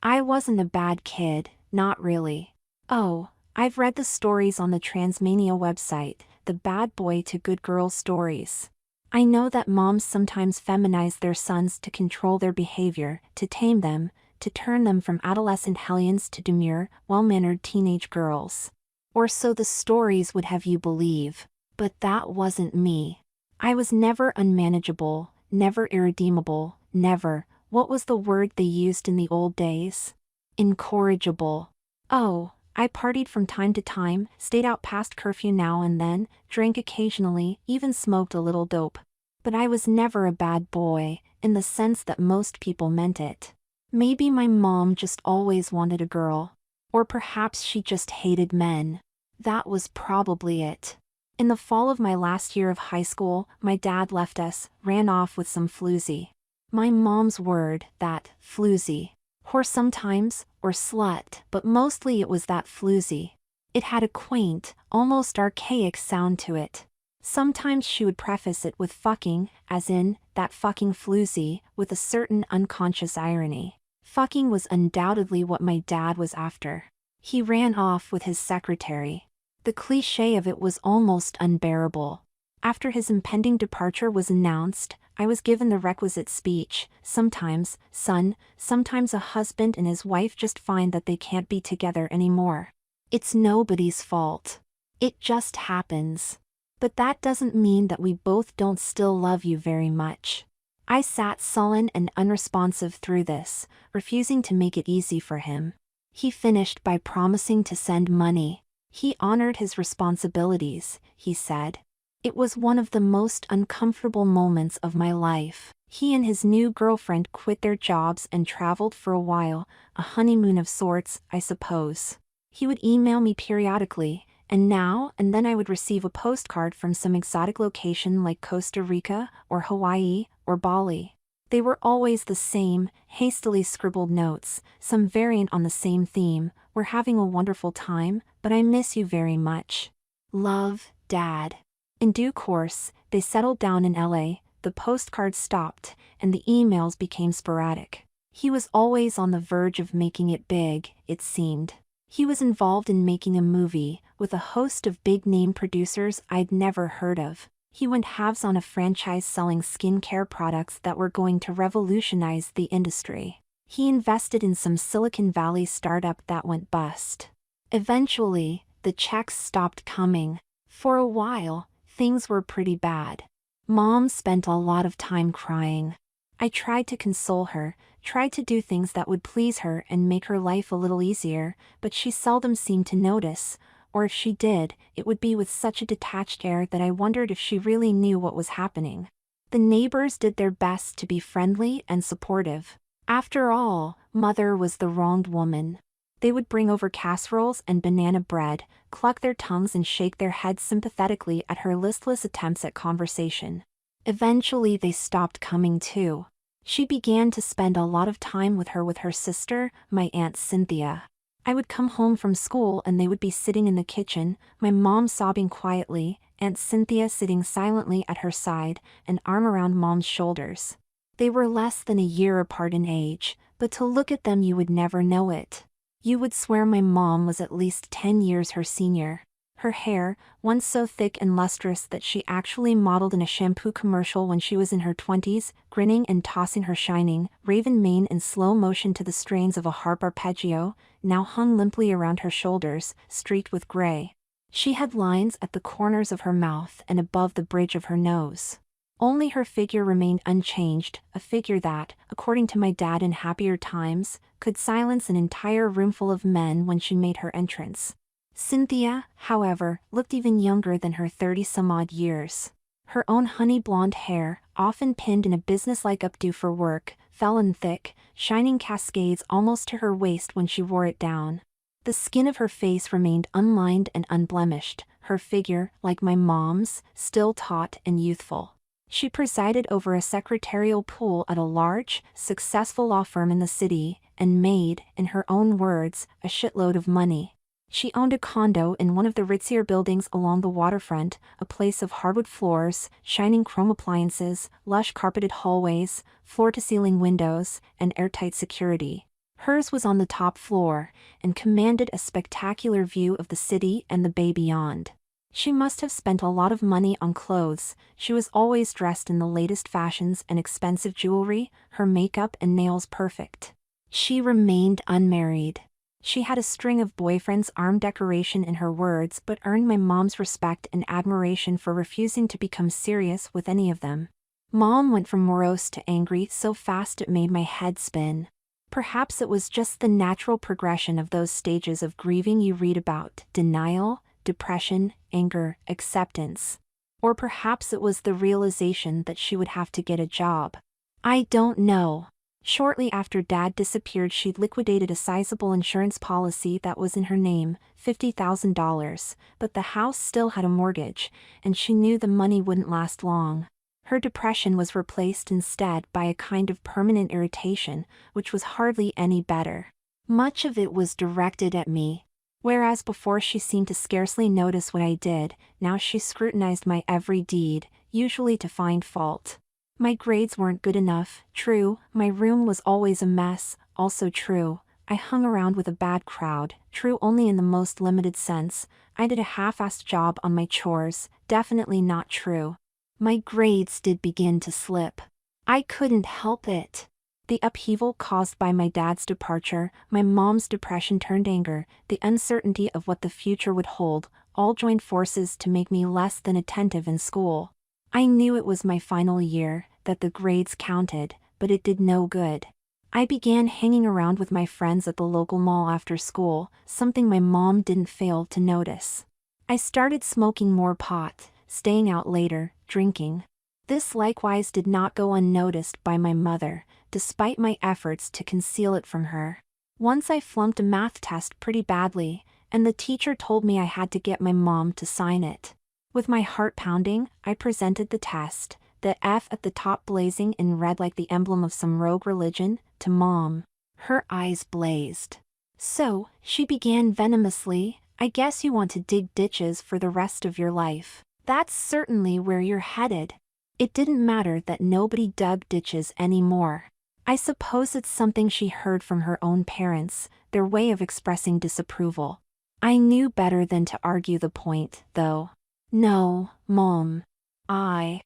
I wasn't a bad kid, not really. Oh, I've read the stories on the Transmania website, the bad boy to good girl stories. I know that moms sometimes feminize their sons to control their behavior, to tame them, to turn them from adolescent hellions to demure, well-mannered teenage girls. Or so the stories would have you believe. But that wasn't me. I was never unmanageable, never irredeemable, never, what was the word they used in the old days? Incorrigible. Oh, I partied from time to time, stayed out past curfew now and then, drank occasionally, even smoked a little dope. But I was never a bad boy, in the sense that most people meant it. Maybe my mom just always wanted a girl. Or perhaps she just hated men. That was probably it. In the fall of my last year of high school, my dad left us, ran off with some floozy. My mom's word, that, floozy. Whore sometimes, or slut, but mostly it was that floozy. It had a quaint, almost archaic sound to it. Sometimes she would preface it with fucking, as in, that fucking floozy, with a certain unconscious irony. Fucking was undoubtedly what my dad was after. He ran off with his secretary. The cliché of it was almost unbearable. After his impending departure was announced, I was given the requisite speech. Sometimes, son, sometimes a husband and his wife just find that they can't be together anymore. It's nobody's fault. It just happens. But that doesn't mean that we both don't still love you very much. I sat sullen and unresponsive through this, refusing to make it easy for him. He finished by promising to send money. He honored his responsibilities, he said. It was one of the most uncomfortable moments of my life. He and his new girlfriend quit their jobs and traveled for a while, a honeymoon of sorts, I suppose. He would email me periodically, and now and then I would receive a postcard from some exotic location like Costa Rica, or Hawaii, or Bali. They were always the same, hastily scribbled notes, some variant on the same theme. We're having a wonderful time, but I miss you very much. Love, Dad. In due course, they settled down in LA, the postcards stopped, and the emails became sporadic. He was always on the verge of making it big, it seemed. He was involved in making a movie, with a host of big-name producers I'd never heard of. He went halves on a franchise selling skincare products that were going to revolutionize the industry. He invested in some Silicon Valley startup that went bust. Eventually, the checks stopped coming. For a while, things were pretty bad. Mom spent a lot of time crying. I tried to console her, tried to do things that would please her and make her life a little easier, but she seldom seemed to notice, or if she did, it would be with such a detached air that I wondered if she really knew what was happening. The neighbors did their best to be friendly and supportive. After all, Mother was the wronged woman. They would bring over casseroles and banana bread, cluck their tongues and shake their heads sympathetically at her listless attempts at conversation. Eventually they stopped coming too. She began to spend a lot of time with her sister, my Aunt Cynthia. I would come home from school and they would be sitting in the kitchen, my mom sobbing quietly, Aunt Cynthia sitting silently at her side, an arm around Mom's shoulders. They were less than a year apart in age, but to look at them you would never know it. You would swear my mom was at least 10 years her senior. Her hair, once so thick and lustrous that she actually modeled in a shampoo commercial when she was in her 20s, grinning and tossing her shining, raven mane in slow motion to the strains of a harp arpeggio, now hung limply around her shoulders, streaked with gray. She had lines at the corners of her mouth and above the bridge of her nose. Only her figure remained unchanged, a figure that, according to my dad in happier times, could silence an entire roomful of men when she made her entrance. Cynthia, however, looked even younger than her 30-some-odd years. Her own honey-blonde hair, often pinned in a businesslike updo for work, fell in thick, shining cascades almost to her waist when she wore it down. The skin of her face remained unlined and unblemished, her figure, like my mom's, still taut and youthful. She presided over a secretarial pool at a large, successful law firm in the city, and made, in her own words, a shitload of money. She owned a condo in one of the ritzier buildings along the waterfront, a place of hardwood floors, shining chrome appliances, lush carpeted hallways, floor-to-ceiling windows, and airtight security. Hers was on the top floor, and commanded a spectacular view of the city and the bay beyond. She must have spent a lot of money on clothes. She was always dressed in the latest fashions and expensive jewelry, her makeup and nails perfect. She remained unmarried. She had a string of boyfriends, arm decoration in her words, but earned my mom's respect and admiration for refusing to become serious with any of them. Mom went from morose to angry so fast it made my head spin. Perhaps it was just the natural progression of those stages of grieving you read about: denial, depression, anger, acceptance. Or perhaps it was the realization that she would have to get a job. I don't know. Shortly after Dad disappeared, she'd liquidated a sizable insurance policy that was in her name, $50,000, but the house still had a mortgage, and she knew the money wouldn't last long. Her depression was replaced instead by a kind of permanent irritation, which was hardly any better. Much of it was directed at me. Whereas before she seemed to scarcely notice what I did, now she scrutinized my every deed, usually to find fault. My grades weren't good enough, true. My room was always a mess, also true. I hung around with a bad crowd, true only in the most limited sense. I did a half-assed job on my chores, definitely not true. My grades did begin to slip. I couldn't help it. The upheaval caused by my dad's departure, my mom's depression turned anger, the uncertainty of what the future would hold, all joined forces to make me less than attentive in school. I knew it was my final year, that the grades counted, but it did no good. I began hanging around with my friends at the local mall after school, something my mom didn't fail to notice. I started smoking more pot, staying out later, drinking. This likewise did not go unnoticed by my mother, despite my efforts to conceal it from her. Once I flunked a math test pretty badly, and the teacher told me I had to get my mom to sign it. With my heart pounding, I presented the test, the F at the top blazing in red like the emblem of some rogue religion, to Mom. Her eyes blazed. "So," she began venomously, "I guess you want to dig ditches for the rest of your life. That's certainly where you're headed." It didn't matter that nobody dug ditches anymore. I suppose it's something she heard from her own parents, their way of expressing disapproval. I knew better than to argue the point, though. "No, Mom. I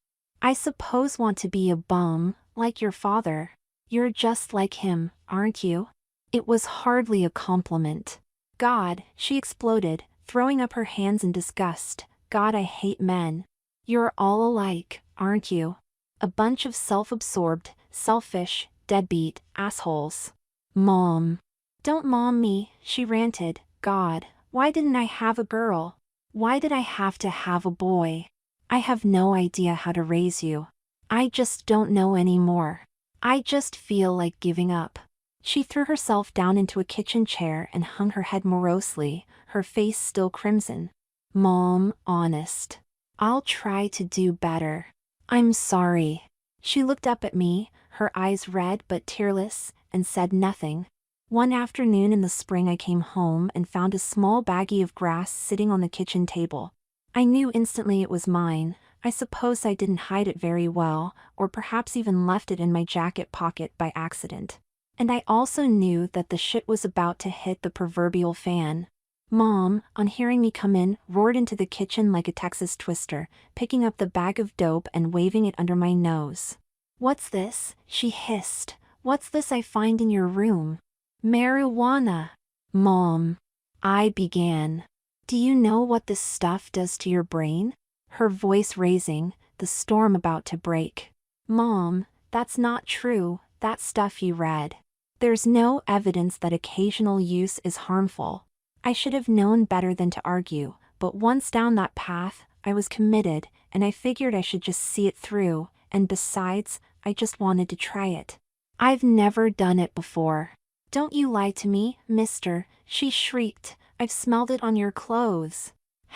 suppose want to be a bum, like your father. You're just like him, aren't you?" It was hardly a compliment. "God," she exploded, throwing up her hands in disgust. "God, I hate men. You're all alike, aren't you? A bunch of self-absorbed, selfish, deadbeat assholes." "Mom." "Don't mom me," she ranted. "God, why didn't I have a girl? Why did I have to have a boy? I have no idea how to raise you. I just don't know anymore. I just feel like giving up." She threw herself down into a kitchen chair and hung her head morosely, her face still crimson. "Mom, honest. I'll try to do better. I'm sorry." She looked up at me, her eyes red but tearless, and said nothing. One afternoon in the spring I came home and found a small baggie of grass sitting on the kitchen table. I knew instantly it was mine. I suppose I didn't hide it very well, or perhaps even left it in my jacket pocket by accident. And I also knew that the shit was about to hit the proverbial fan. Mom, on hearing me come in, roared into the kitchen like a Texas twister, picking up the bag of dope and waving it under my nose. "What's this?" she hissed. "What's this I find in your room?" "Marijuana." "Mom," I began. "Do you know what this stuff does to your brain?" Her voice raising, the storm about to break. "Mom, that's not true, that stuff you read. There's no evidence that occasional use is harmful." I should have known better than to argue, but once down that path, I was committed, and I figured I should just see it through, and besides, I just wanted to try it. "I've never done it before." "Don't you lie to me, mister," she shrieked. "I've smelled it on your clothes.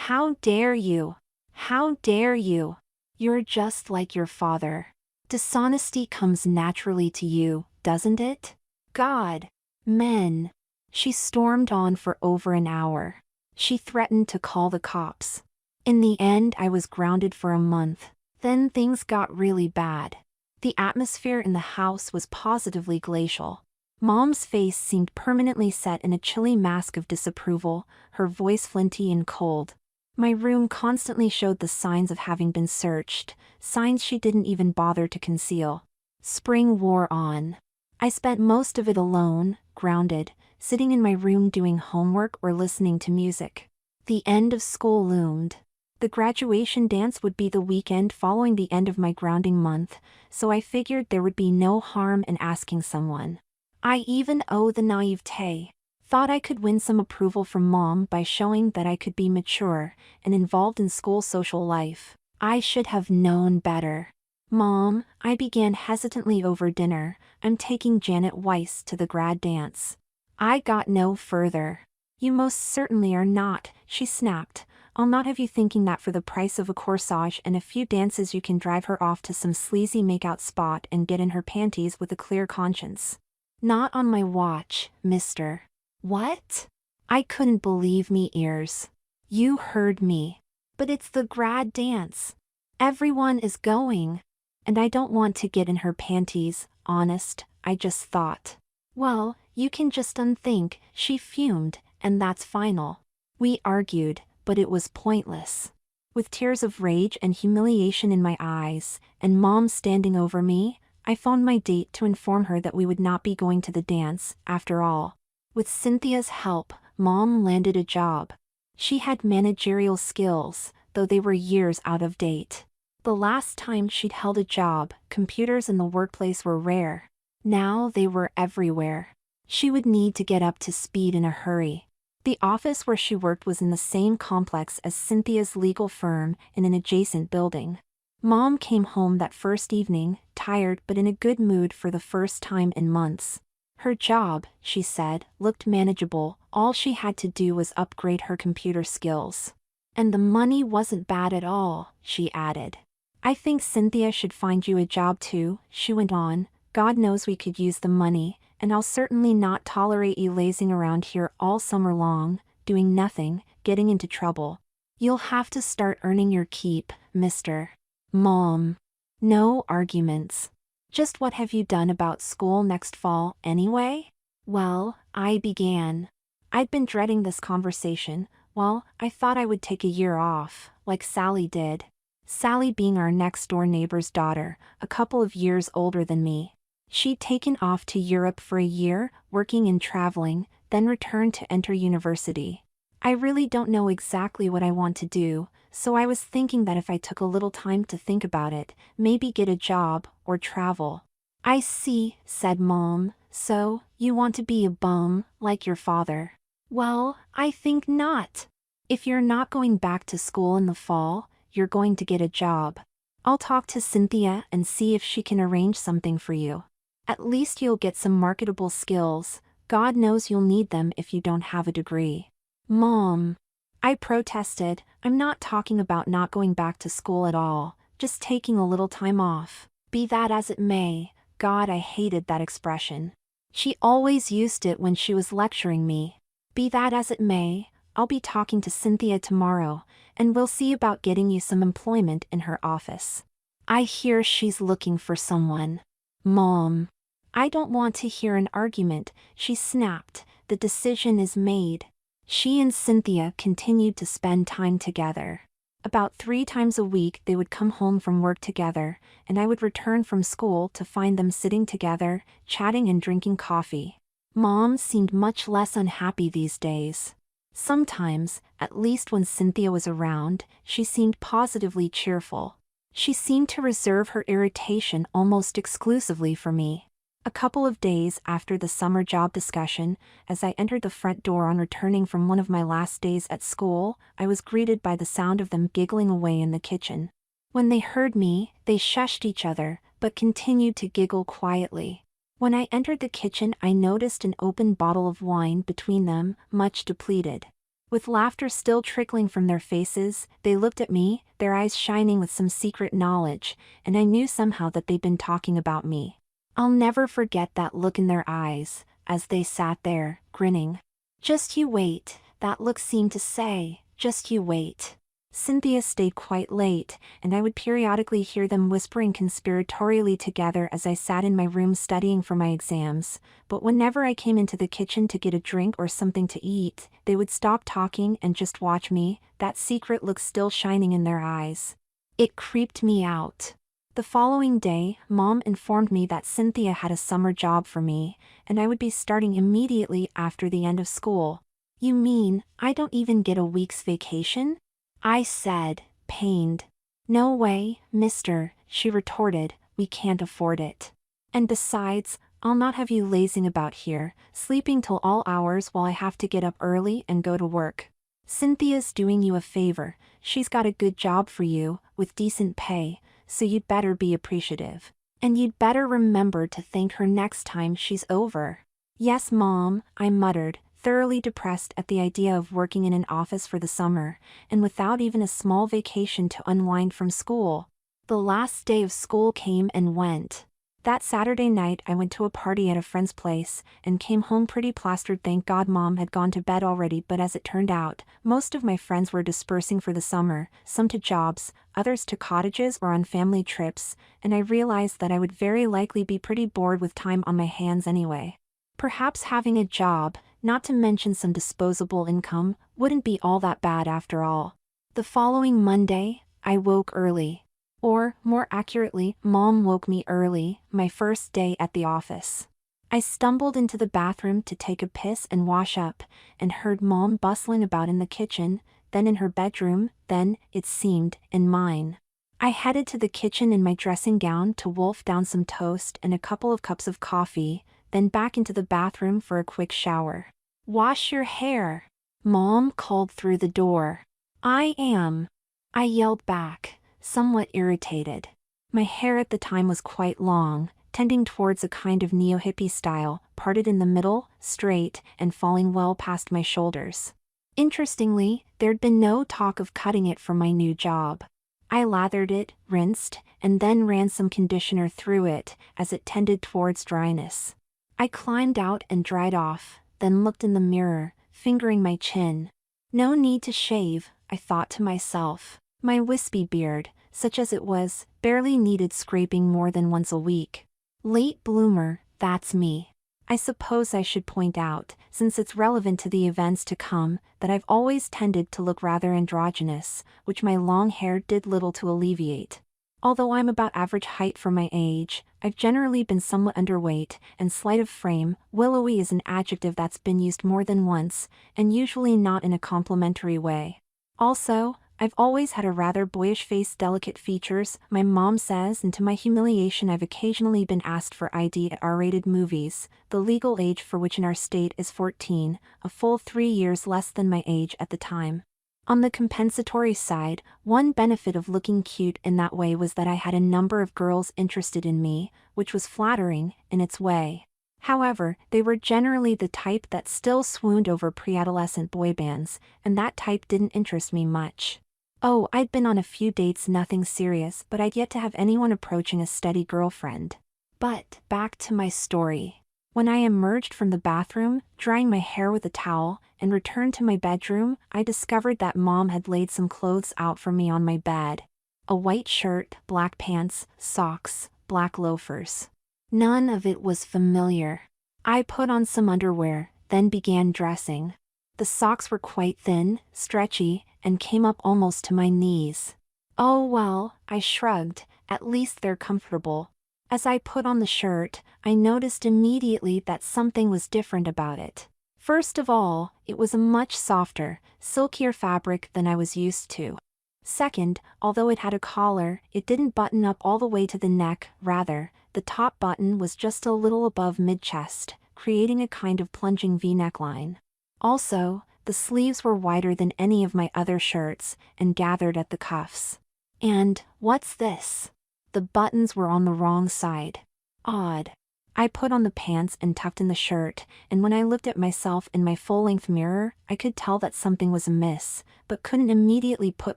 How dare you? How dare you? You're just like your father. Dishonesty comes naturally to you, doesn't it? God. Men." She stormed on for over an hour. She threatened to call the cops. In the end, I was grounded for a month. Then things got really bad. The atmosphere in the house was positively glacial. Mom's face seemed permanently set in a chilly mask of disapproval, her voice flinty and cold. My room constantly showed the signs of having been searched, signs she didn't even bother to conceal. Spring wore on. I spent most of it alone, grounded, sitting in my room doing homework or listening to music. The end of school loomed. The graduation dance would be the weekend following the end of my grounding month, so I figured there would be no harm in asking someone. I even the naivete. Thought I could win some approval from Mom by showing that I could be mature and involved in school social life. I should have known better. Mom, I began hesitantly over dinner, I'm taking Janet Weiss to the grad dance. I got no further. You most certainly are not, she snapped. I'll not have you thinking that for the price of a corsage and a few dances you can drive her off to some sleazy makeout spot and get in her panties with a clear conscience. Not on my watch, mister. What? I couldn't believe me ears. You heard me. But it's the grad dance. Everyone is going. And I don't want to get in her panties, honest, I just thought. Well, you can just unthink, she fumed, and that's final. We argued, but it was pointless. With tears of rage and humiliation in my eyes, and Mom standing over me, I phoned my date to inform her that we would not be going to the dance, after all. With Cynthia's help, Mom landed a job. She had managerial skills, though they were years out of date. The last time she'd held a job, computers in the workplace were rare. Now they were everywhere. She would need to get up to speed in a hurry. The office where she worked was in the same complex as Cynthia's legal firm in an adjacent building. Mom came home that first evening, tired but in a good mood for the first time in months. Her job, she said, looked manageable, all she had to do was upgrade her computer skills. And the money wasn't bad at all, she added. I think Cynthia should find you a job too, she went on. God knows we could use the money, and I'll certainly not tolerate you lazing around here all summer long, doing nothing, getting into trouble. You'll have to start earning your keep, mister. Mom. No arguments. Just what have you done about school next fall, anyway? Well, I began. I'd been dreading this conversation. Well, I thought I would take a year off, like Sally did. Sally being our next-door neighbor's daughter, a couple of years older than me. She'd taken off to Europe for a year, working and traveling, then returned to enter university. I really don't know exactly what I want to do, so I was thinking that if I took a little time to think about it, maybe get a job, or travel. I see, said Mom, so, you want to be a bum, like your father. Well, I think not. If you're not going back to school in the fall, you're going to get a job. I'll talk to Cynthia and see if she can arrange something for you. At least you'll get some marketable skills. God knows you'll need them if you don't have a degree. Mom. I protested, I'm not talking about not going back to school at all, just taking a little time off. Be that as it may, God, I hated that expression. She always used it when she was lecturing me. Be that as it may, I'll be talking to Cynthia tomorrow, and we'll see about getting you some employment in her office. I hear she's looking for someone. Mom. I don't want to hear an argument, she snapped, the decision is made. She and Cynthia continued to spend time together. About 3 times a week they would come home from work together, and I would return from school to find them sitting together, chatting and drinking coffee. Mom seemed much less unhappy these days. Sometimes, at least when Cynthia was around, she seemed positively cheerful. She seemed to reserve her irritation almost exclusively for me. A couple of days after the summer job discussion, as I entered the front door on returning from one of my last days at school, I was greeted by the sound of them giggling away in the kitchen. When they heard me, they shushed each other, but continued to giggle quietly. When I entered the kitchen, I noticed an open bottle of wine between them, much depleted. With laughter still trickling from their faces, they looked at me, their eyes shining with some secret knowledge, and I knew somehow that they'd been talking about me. I'll never forget that look in their eyes, as they sat there, grinning. Just you wait, that look seemed to say, just you wait. Cynthia stayed quite late, and I would periodically hear them whispering conspiratorially together as I sat in my room studying for my exams, but whenever I came into the kitchen to get a drink or something to eat, they would stop talking and just watch me, that secret look still shining in their eyes. It creeped me out. The following day, Mom informed me that Cynthia had a summer job for me, and I would be starting immediately after the end of school. "You mean, I don't even get a week's vacation?" I said, pained. "No way, mister," she retorted, "we can't afford it. And besides, I'll not have you lazing about here, sleeping till all hours while I have to get up early and go to work. Cynthia's doing you a favor, she's got a good job for you, with decent pay, so you'd better be appreciative. And you'd better remember to thank her next time she's over." "Yes, Mom," I muttered, thoroughly depressed at the idea of working in an office for the summer, and without even a small vacation to unwind from school. The last day of school came and went. That Saturday night I went to a party at a friend's place, and came home pretty plastered. Thank God Mom had gone to bed already, but as it turned out, most of my friends were dispersing for the summer, some to jobs, others to cottages or on family trips, and I realized that I would very likely be pretty bored with time on my hands anyway. Perhaps having a job, not to mention some disposable income, wouldn't be all that bad after all. The following Monday, I woke early. Or, more accurately, Mom woke me early, my first day at the office. I stumbled into the bathroom to take a piss and wash up, and heard Mom bustling about in the kitchen, then in her bedroom, then, it seemed, in mine. I headed to the kitchen in my dressing gown to wolf down some toast and a couple of cups of coffee, then back into the bathroom for a quick shower. "Wash your hair," Mom called through the door. "I am," I yelled back, somewhat irritated. My hair at the time was quite long, tending towards a kind of neo-hippie style, parted in the middle, straight, and falling well past my shoulders. Interestingly, there'd been no talk of cutting it for my new job. I lathered it, rinsed, and then ran some conditioner through it, as it tended towards dryness. I climbed out and dried off, then looked in the mirror, fingering my chin. No need to shave, I thought to myself. My wispy beard, such as it was, barely needed scraping more than once a week. Late bloomer, that's me. I suppose I should point out, since it's relevant to the events to come, that I've always tended to look rather androgynous, which my long hair did little to alleviate. Although I'm about average height for my age, I've generally been somewhat underweight, and slight of frame. Willowy is an adjective that's been used more than once, and usually not in a complimentary way. Also, I've always had a rather boyish face, delicate features, my mom says, and to my humiliation I've occasionally been asked for ID at R-rated movies, the legal age for which in our state is 14, a full 3 years less than my age at the time. On the compensatory side, one benefit of looking cute in that way was that I had a number of girls interested in me, which was flattering, in its way. However, they were generally the type that still swooned over pre-adolescent boy bands, and that type didn't interest me much. Oh, I'd been on a few dates, nothing serious, but I'd yet to have anyone approaching a steady girlfriend. But, back to my story. When I emerged from the bathroom, drying my hair with a towel, and returned to my bedroom, I discovered that Mom had laid some clothes out for me on my bed. A white shirt, black pants, socks, black loafers. None of it was familiar. I put on some underwear, then began dressing. The socks were quite thin, stretchy, and came up almost to my knees. "Oh well," I shrugged, "at least they're comfortable." As I put on the shirt, I noticed immediately that something was different about it. First of all, it was a much softer, silkier fabric than I was used to. Second, although it had a collar, it didn't button up all the way to the neck, rather, the top button was just a little above mid-chest, creating a kind of plunging V-neckline. Also, the sleeves were wider than any of my other shirts, and gathered at the cuffs. And, what's this? The buttons were on the wrong side. Odd. I put on the pants and tucked in the shirt, and when I looked at myself in my full-length mirror, I could tell that something was amiss, but couldn't immediately put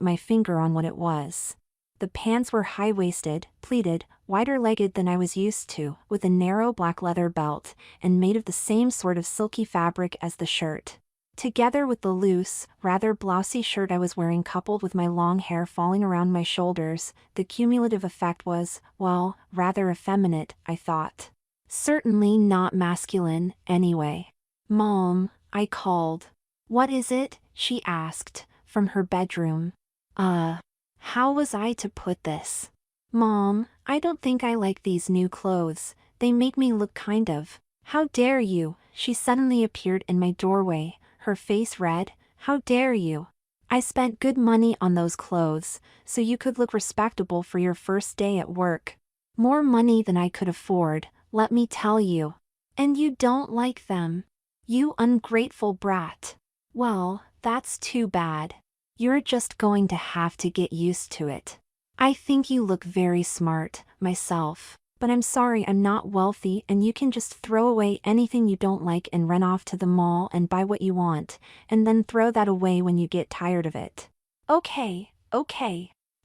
my finger on what it was. The pants were high-waisted, pleated, wider-legged than I was used to, with a narrow black leather belt, and made of the same sort of silky fabric as the shirt. Together with the loose, rather blousy shirt I was wearing coupled with my long hair falling around my shoulders, the cumulative effect was, well, rather effeminate, I thought. Certainly not masculine, anyway. "Mom," I called. "What is it?" she asked, from her bedroom. How was I to put this? "Mom, I don't think I like these new clothes, they make me look kind of." "How dare you?" She suddenly appeared in my doorway, her face red. "How dare you? I spent good money on those clothes, so you could look respectable for your first day at work. More money than I could afford, let me tell you. And you don't like them? You ungrateful brat. Well, that's too bad. You're just going to have to get used to it. I think you look very smart, myself, but I'm sorry I'm not wealthy and you can just throw away anything you don't like and run off to the mall and buy what you want, and then throw that away when you get tired of it." Okay.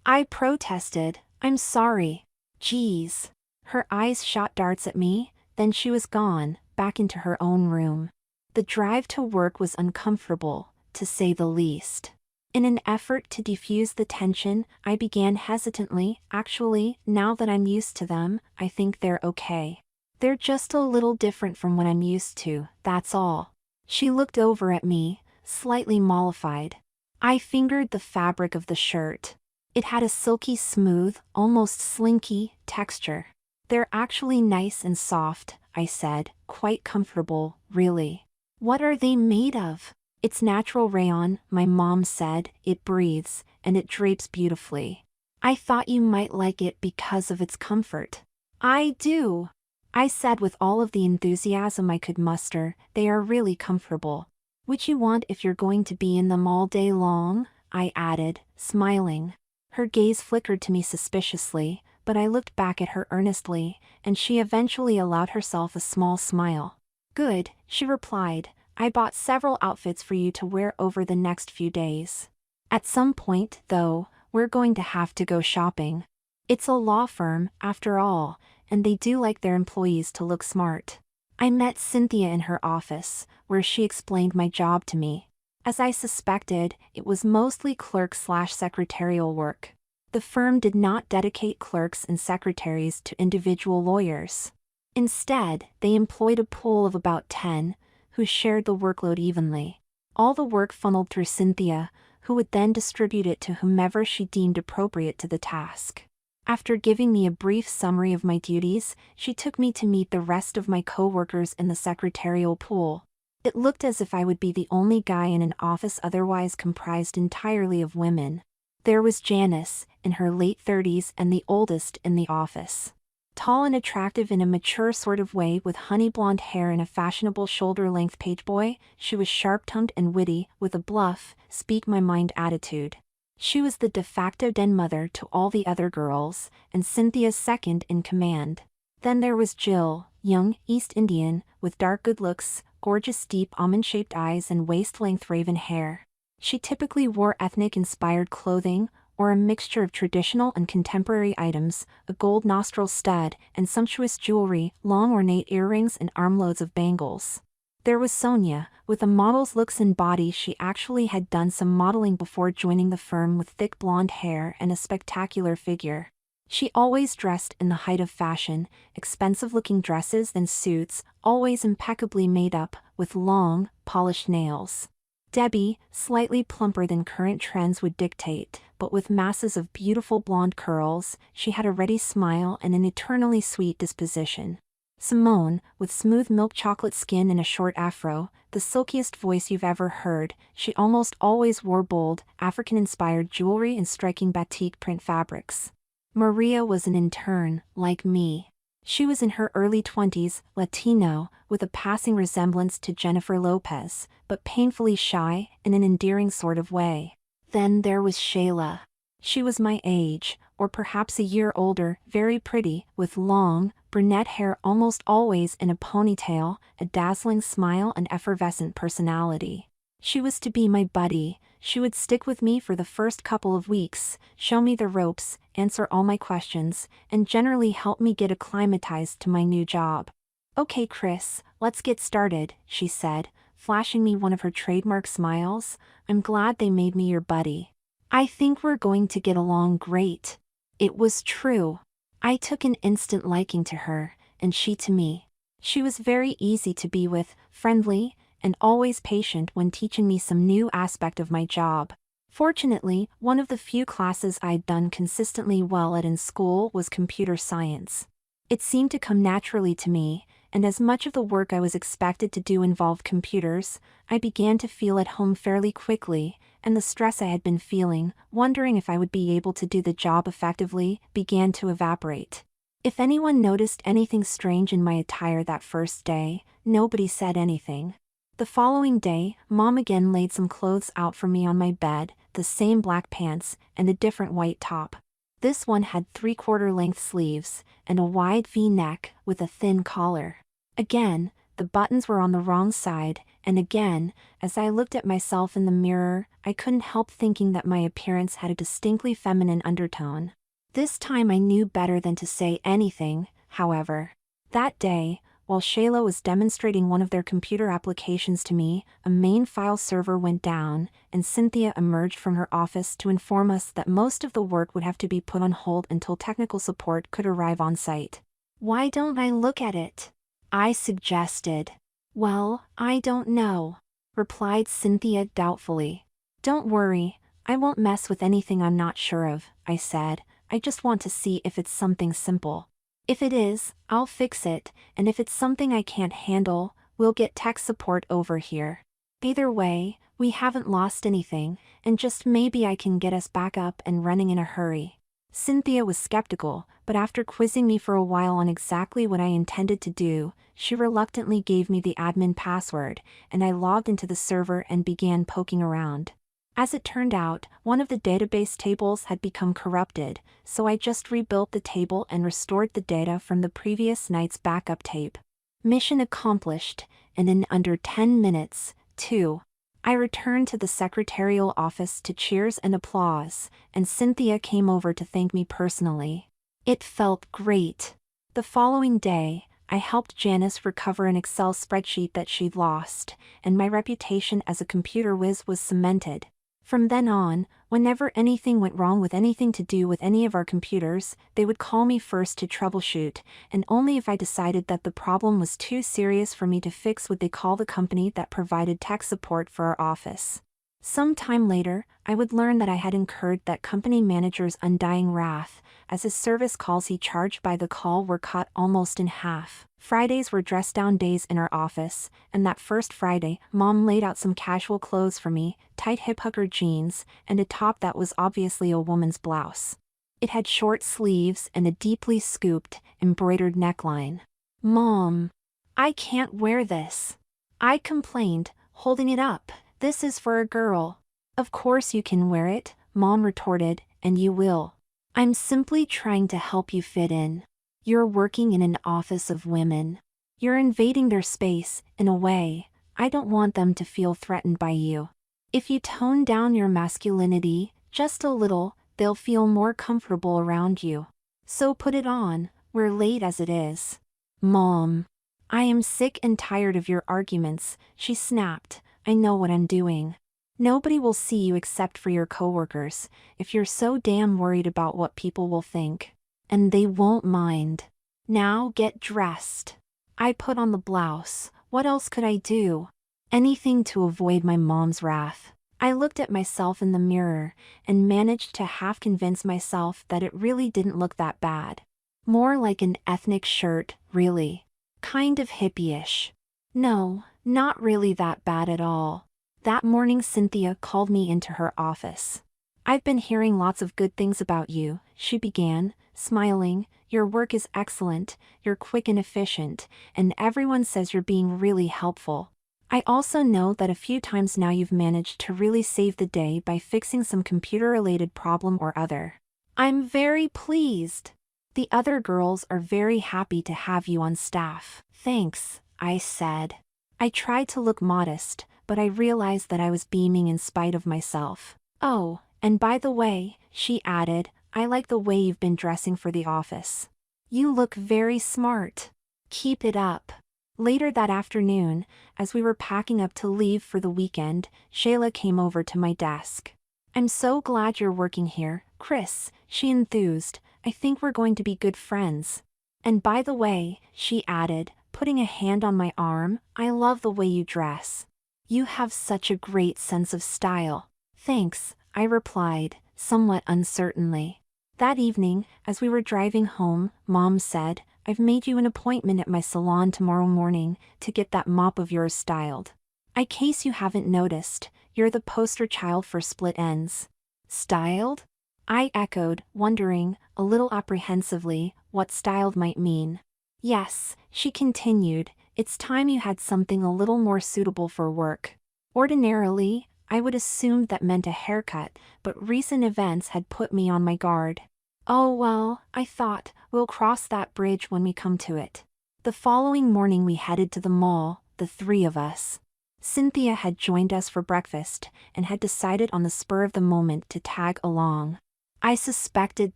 I protested. "I'm sorry." Geez. Her eyes shot darts at me, then she was gone, back into her own room. The drive to work was uncomfortable, to say the least. In an effort to defuse the tension, I began hesitantly, "Actually, now that I'm used to them, I think they're okay. They're just a little different from what I'm used to, that's all." She looked over at me, slightly mollified. I fingered the fabric of the shirt. It had a silky smooth, almost slinky, texture. "They're actually nice and soft," I said, "quite comfortable, really." "What are they made of?" "It's natural rayon," my mom said. "It breathes, and it drapes beautifully. I thought you might like it because of its comfort." "I do," I said with all of the enthusiasm I could muster. "They are really comfortable." "Which you want if you're going to be in them all day long?" I added, smiling. Her gaze flickered to me suspiciously, but I looked back at her earnestly, and she eventually allowed herself a small smile. "Good," she replied. "I bought several outfits for you to wear over the next few days. At some point, though, we're going to have to go shopping. It's a law firm, after all, and they do like their employees to look smart." I met Cynthia in her office, where she explained my job to me. As I suspected, it was mostly clerk/secretarial work. The firm did not dedicate clerks and secretaries to individual lawyers. Instead, they employed a pool of about 10, who shared the workload evenly. All the work funneled through Cynthia, who would then distribute it to whomever she deemed appropriate to the task. After giving me a brief summary of my duties, she took me to meet the rest of my co-workers in the secretarial pool. It looked as if I would be the only guy in an office otherwise comprised entirely of women. There was Janice, in her late 30s and the oldest in the office. Tall and attractive in a mature sort of way with honey blonde hair and a fashionable shoulder-length pageboy, she was sharp-tongued and witty, with a bluff, speak-my-mind attitude. She was the de facto den mother to all the other girls, and Cynthia's second in command. Then there was Jill, young, East Indian, with dark good looks, gorgeous deep almond-shaped eyes and waist-length raven hair. She typically wore ethnic-inspired clothing, or a mixture of traditional and contemporary items, a gold nostril stud, and sumptuous jewelry, long ornate earrings and armloads of bangles. There was Sonia, with a model's looks and body. She actually had done some modeling before joining the firm, with thick blonde hair and a spectacular figure. She always dressed in the height of fashion, expensive-looking dresses and suits, always impeccably made up, with long, polished nails. Debbie, slightly plumper than current trends would dictate, but with masses of beautiful blonde curls, she had a ready smile and an eternally sweet disposition. Simone, with smooth milk chocolate skin and a short afro, the silkiest voice you've ever heard, she almost always wore bold, African-inspired jewelry and striking batik print fabrics. Maria was an intern, like me. She was in her early 20s, Latino, with a passing resemblance to Jennifer Lopez, but painfully shy, in an endearing sort of way. Then there was Shayla. She was my age, or perhaps a year older, very pretty, with long, brunette hair almost always in a ponytail, a dazzling smile and effervescent personality. She was to be my buddy. She would stick with me for the first couple of weeks, show me the ropes, answer all my questions, and generally help me get acclimatized to my new job. "Okay, Chris, let's get started," she said, flashing me one of her trademark smiles. "I'm glad they made me your buddy. I think we're going to get along great." It was true. I took an instant liking to her, and she to me. She was very easy to be with, friendly, and always patient when teaching me some new aspect of my job. Fortunately, one of the few classes I'd done consistently well at in school was computer science. It seemed to come naturally to me, and as much of the work I was expected to do involved computers, I began to feel at home fairly quickly, and the stress I had been feeling, wondering if I would be able to do the job effectively, began to evaporate. If anyone noticed anything strange in my attire that first day, nobody said anything. The following day, Mom again laid some clothes out for me on my bed, the same black pants, and a different white top. This one had 3/4 length sleeves, and a wide V-neck with a thin collar. Again, the buttons were on the wrong side, and again, as I looked at myself in the mirror, I couldn't help thinking that my appearance had a distinctly feminine undertone. This time I knew better than to say anything, however. That day, while Shayla was demonstrating one of their computer applications to me, a main file server went down, and Cynthia emerged from her office to inform us that most of the work would have to be put on hold until technical support could arrive on site. "Why don't I look at it?" I suggested. "Well, I don't know," replied Cynthia doubtfully. "Don't worry, I won't mess with anything I'm not sure of," I said. "I just want to see if it's something simple. If it is, I'll fix it, and if it's something I can't handle, we'll get tech support over here. Either way, we haven't lost anything, and just maybe I can get us back up and running in a hurry." Cynthia was skeptical, but after quizzing me for a while on exactly what I intended to do, she reluctantly gave me the admin password, and I logged into the server and began poking around. As it turned out, one of the database tables had become corrupted, so I just rebuilt the table and restored the data from the previous night's backup tape. Mission accomplished, and in under 10 minutes, too. I returned to the secretarial office to cheers and applause, and Cynthia came over to thank me personally. It felt great. The following day, I helped Janice recover an Excel spreadsheet that she'd lost, and my reputation as a computer whiz was cemented. From then on, whenever anything went wrong with anything to do with any of our computers, they would call me first to troubleshoot, and only if I decided that the problem was too serious for me to fix would they call the company that provided tech support for our office. Some time later, I would learn that I had incurred that company manager's undying wrath, as his service calls he charged by the call were cut almost in half. Fridays were dress-down days in our office, and that first Friday, Mom laid out some casual clothes for me, tight hip-hugger jeans, and a top that was obviously a woman's blouse. It had short sleeves and a deeply scooped, embroidered neckline. "Mom, I can't wear this," I complained, holding it up. "This is for a girl." "Of course you can wear it," Mom retorted, "and you will. I'm simply trying to help you fit in. You're working in an office of women. You're invading their space, in a way. I don't want them to feel threatened by you. If you tone down your masculinity, just a little, they'll feel more comfortable around you. So put it on, we're late as it is." "Mom, I am sick and tired of your arguments," she snapped. "I know what I'm doing. Nobody will see you except for your coworkers, if you're so damn worried about what people will think. And they won't mind. Now get dressed." I put on the blouse. What else could I do? Anything to avoid my mom's wrath. I looked at myself in the mirror, and managed to half convince myself that it really didn't look that bad. More like an ethnic shirt, really. Kind of hippie-ish. No, not really that bad at all. That morning Cynthia called me into her office. "I've been hearing lots of good things about you," she began, smiling. "Your work is excellent, you're quick and efficient, and everyone says you're being really helpful. I also know that a few times now you've managed to really save the day by fixing some computer-related problem or other. I'm very pleased. The other girls are very happy to have you on staff." "Thanks," I said. I tried to look modest, but I realized that I was beaming in spite of myself. "Oh, and by the way," she added, "I like the way you've been dressing for the office. You look very smart. Keep it up." Later that afternoon, as we were packing up to leave for the weekend, Shayla came over to my desk. "I'm so glad you're working here, Chris," she enthused. "I think we're going to be good friends. And by the way," she added, putting a hand on my arm, "I love the way you dress. You have such a great sense of style." "Thanks," I replied, somewhat uncertainly. That evening, as we were driving home, Mom said, "I've made you an appointment at my salon tomorrow morning to get that mop of yours styled. In case you haven't noticed, you're the poster child for split ends." "Styled?" I echoed, wondering, a little apprehensively, what styled might mean. "Yes," she continued, "it's time you had something a little more suitable for work. Ordinarily, I would assume that meant a haircut, but recent events had put me on my guard." "Oh well," I thought, "we'll cross that bridge when we come to it." The following morning we headed to the mall, the three of us. Cynthia had joined us for breakfast, and had decided on the spur of the moment to tag along. I suspected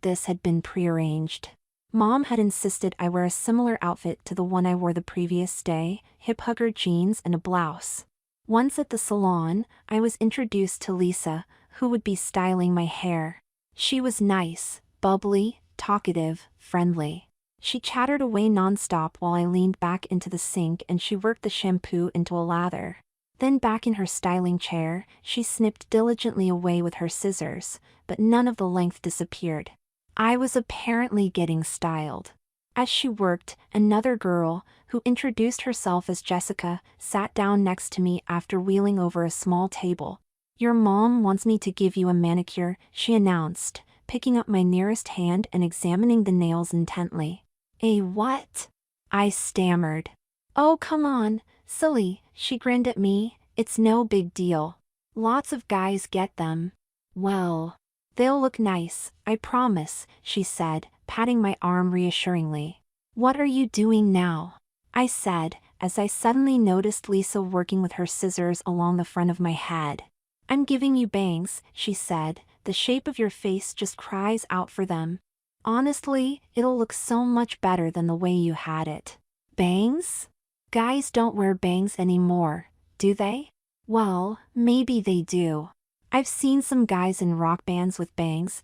this had been prearranged. Mom had insisted I wear a similar outfit to the one I wore the previous day, hip-hugger jeans and a blouse. Once at the salon, I was introduced to Lisa, who would be styling my hair. She was nice, bubbly, talkative, friendly. She chattered away nonstop while I leaned back into the sink and she worked the shampoo into a lather. Then back in her styling chair, she snipped diligently away with her scissors, but none of the length disappeared. I was apparently getting styled. As she worked, another girl, who introduced herself as Jessica, sat down next to me after wheeling over a small table. "Your mom wants me to give you a manicure," she announced, picking up my nearest hand and examining the nails intently. "A what?" I stammered. "Oh come on, silly," she grinned at me, "it's no big deal. Lots of guys get them." "Well, they'll look nice, I promise," she said, patting my arm reassuringly. "What are you doing now?" I said, as I suddenly noticed Lisa working with her scissors along the front of my head. "I'm giving you bangs," she said, "the shape of your face just cries out for them. Honestly, it'll look so much better than the way you had it." "Bangs? Guys don't wear bangs anymore, do they?" "Well, maybe they do. I've seen some guys in rock bands with bangs,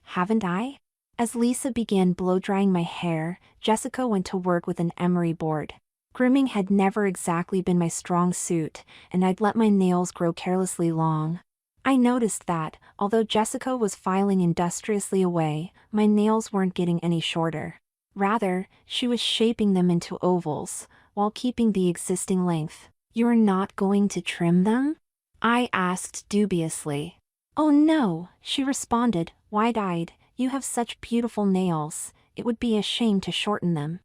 haven't I?" As Lisa began blow-drying my hair, Jessica went to work with an emery board. Grooming had never exactly been my strong suit, and I'd let my nails grow carelessly long. I noticed that, although Jessica was filing industriously away, my nails weren't getting any shorter. Rather, she was shaping them into ovals, while keeping the existing length. "You're not going to trim them?" I asked dubiously. "Oh no," she responded, wide-eyed, "you have such beautiful nails, it would be a shame to shorten them."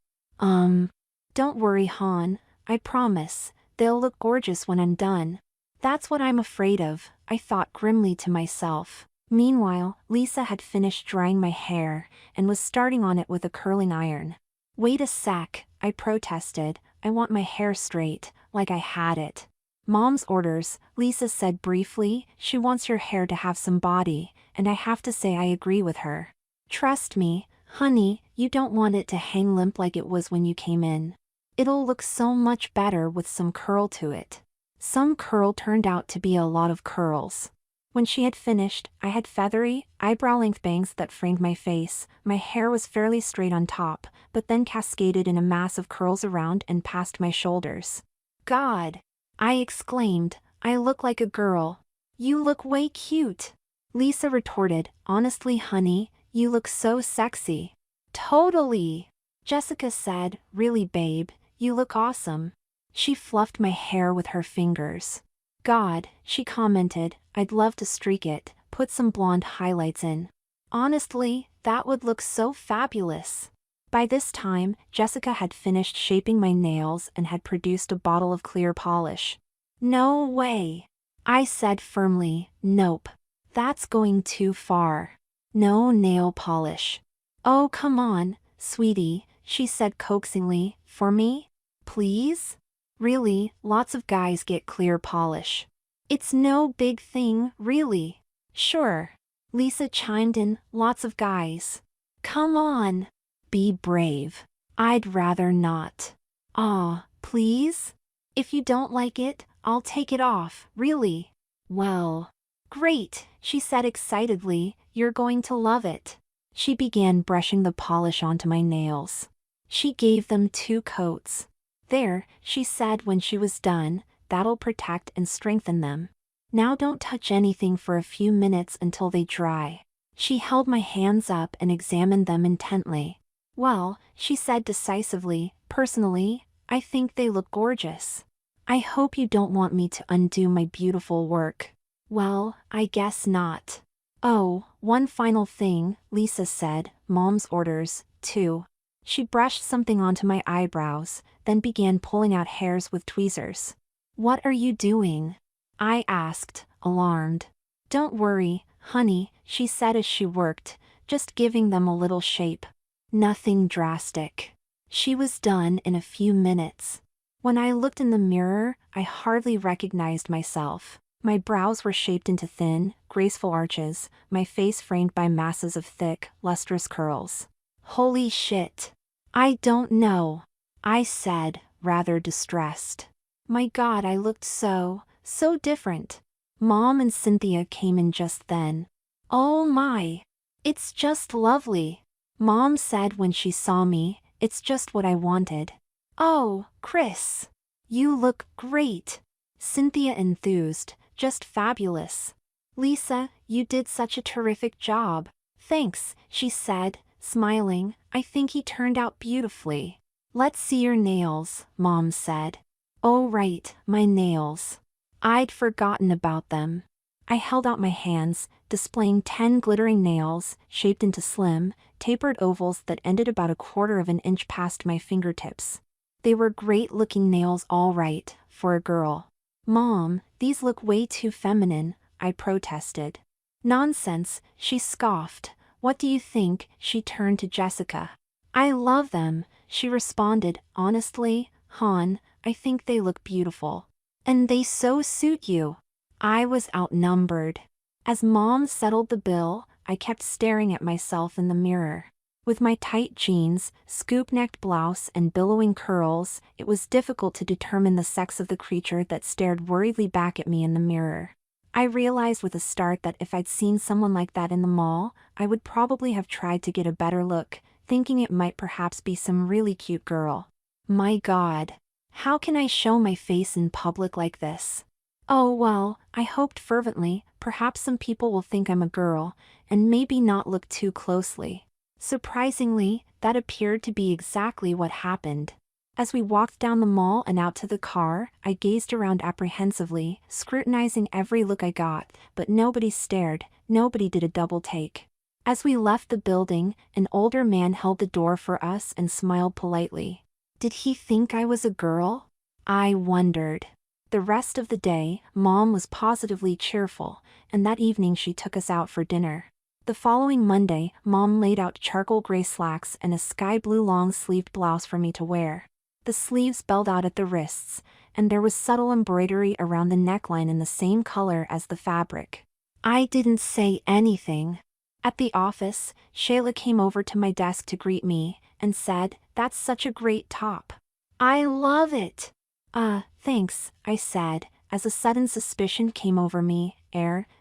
Don't worry, hon, I promise, they'll look gorgeous when I'm done." "That's what I'm afraid of," I thought grimly to myself. Meanwhile, Lisa had finished drying my hair, and was starting on it with a curling iron. "Wait a sec," I protested, "I want my hair straight, like I had it." "Mom's orders," Lisa said briefly, "she wants your hair to have some body, and I have to say I agree with her. Trust me, honey, you don't want it to hang limp like it was when you came in. It'll look so much better with some curl to it." Some curl turned out to be a lot of curls. When she had finished, I had feathery, eyebrow-length bangs that framed my face. My hair was fairly straight on top, but then cascaded in a mass of curls around and past my shoulders. "God!" I exclaimed, "I look like a girl." "You look way cute," Lisa retorted, "honestly honey, you look so sexy." "Totally," Jessica said, "really babe, you look awesome." She fluffed my hair with her fingers. "God," she commented, "I'd love to streak it, put some blonde highlights in. Honestly, that would look so fabulous." By this time, Jessica had finished shaping my nails and had produced a bottle of clear polish. "No way," I said firmly, "nope. That's going too far. No nail polish." "Oh come on, sweetie," she said coaxingly, "for me? Please? Really, lots of guys get clear polish. It's no big thing, really." "Sure," Lisa chimed in, "lots of guys." "Come on. Be brave." "I'd rather not." "Aw, Please? If you don't like it, I'll take it off, really. Well. Great, she said excitedly, you're going to love it. She began brushing the polish onto my nails. She gave them 2 coats. There, she said when she was done, that'll protect and strengthen them. Now don't touch anything for a few minutes until they dry. She held my hands up and examined them intently. Well, she said decisively, personally, I think they look gorgeous. I hope you don't want me to undo my beautiful work. Well, I guess not. Oh, one final thing, Lisa said, Mom's orders, too. She brushed something onto my eyebrows, then began pulling out hairs with tweezers. What are you doing? I asked, alarmed. Don't worry, honey, she said as she worked, just giving them a little shape. Nothing drastic. She was done in a few minutes. When I looked in the mirror, I hardly recognized myself. My brows were shaped into thin, graceful arches, my face framed by masses of thick, lustrous curls. Holy shit. I don't know, I said, rather distressed. My God, I looked so different. Mom and Cynthia came in just then. Oh my. It's just lovely. Mom said when she saw me, it's just what I wanted. Oh, Chris. You look great. Cynthia enthused, just fabulous. Lisa, you did such a terrific job. Thanks, she said, smiling. I think he turned out beautifully. Let's see your nails, Mom said. Oh right, my nails. I'd forgotten about them. I held out my hands, displaying 10 glittering nails, shaped into slim, tapered ovals that ended about 1/4 of an inch past my fingertips. They were great-looking nails all right, for a girl. Mom, these look way too feminine, I protested. Nonsense, she scoffed. What do you think? She turned to Jessica. I love them, she responded, honestly, hon, I think they look beautiful. And they so suit you. I was outnumbered. As Mom settled the bill, I kept staring at myself in the mirror. With my tight jeans, scoop-necked blouse and billowing curls, it was difficult to determine the sex of the creature that stared worriedly back at me in the mirror. I realized with a start that if I'd seen someone like that in the mall, I would probably have tried to get a better look, thinking it might perhaps be some really cute girl. My God. How can I show my face in public like this? Oh well, I hoped fervently, perhaps some people will think I'm a girl, and maybe not look too closely. Surprisingly, that appeared to be exactly what happened. As we walked down the mall and out to the car, I gazed around apprehensively, scrutinizing every look I got, but nobody stared, nobody did a double take. As we left the building, an older man held the door for us and smiled politely. Did he think I was a girl? I wondered. The rest of the day, Mom was positively cheerful, and that evening she took us out for dinner. The following Monday, Mom laid out charcoal gray slacks and a sky blue long-sleeved blouse for me to wear. The sleeves belled out at the wrists, and there was subtle embroidery around the neckline in the same color as the fabric. I didn't say anything. At the office, Shayla came over to my desk to greet me, and said, "That's such a great top." I love it. Thanks, I said, as a sudden suspicion came over me.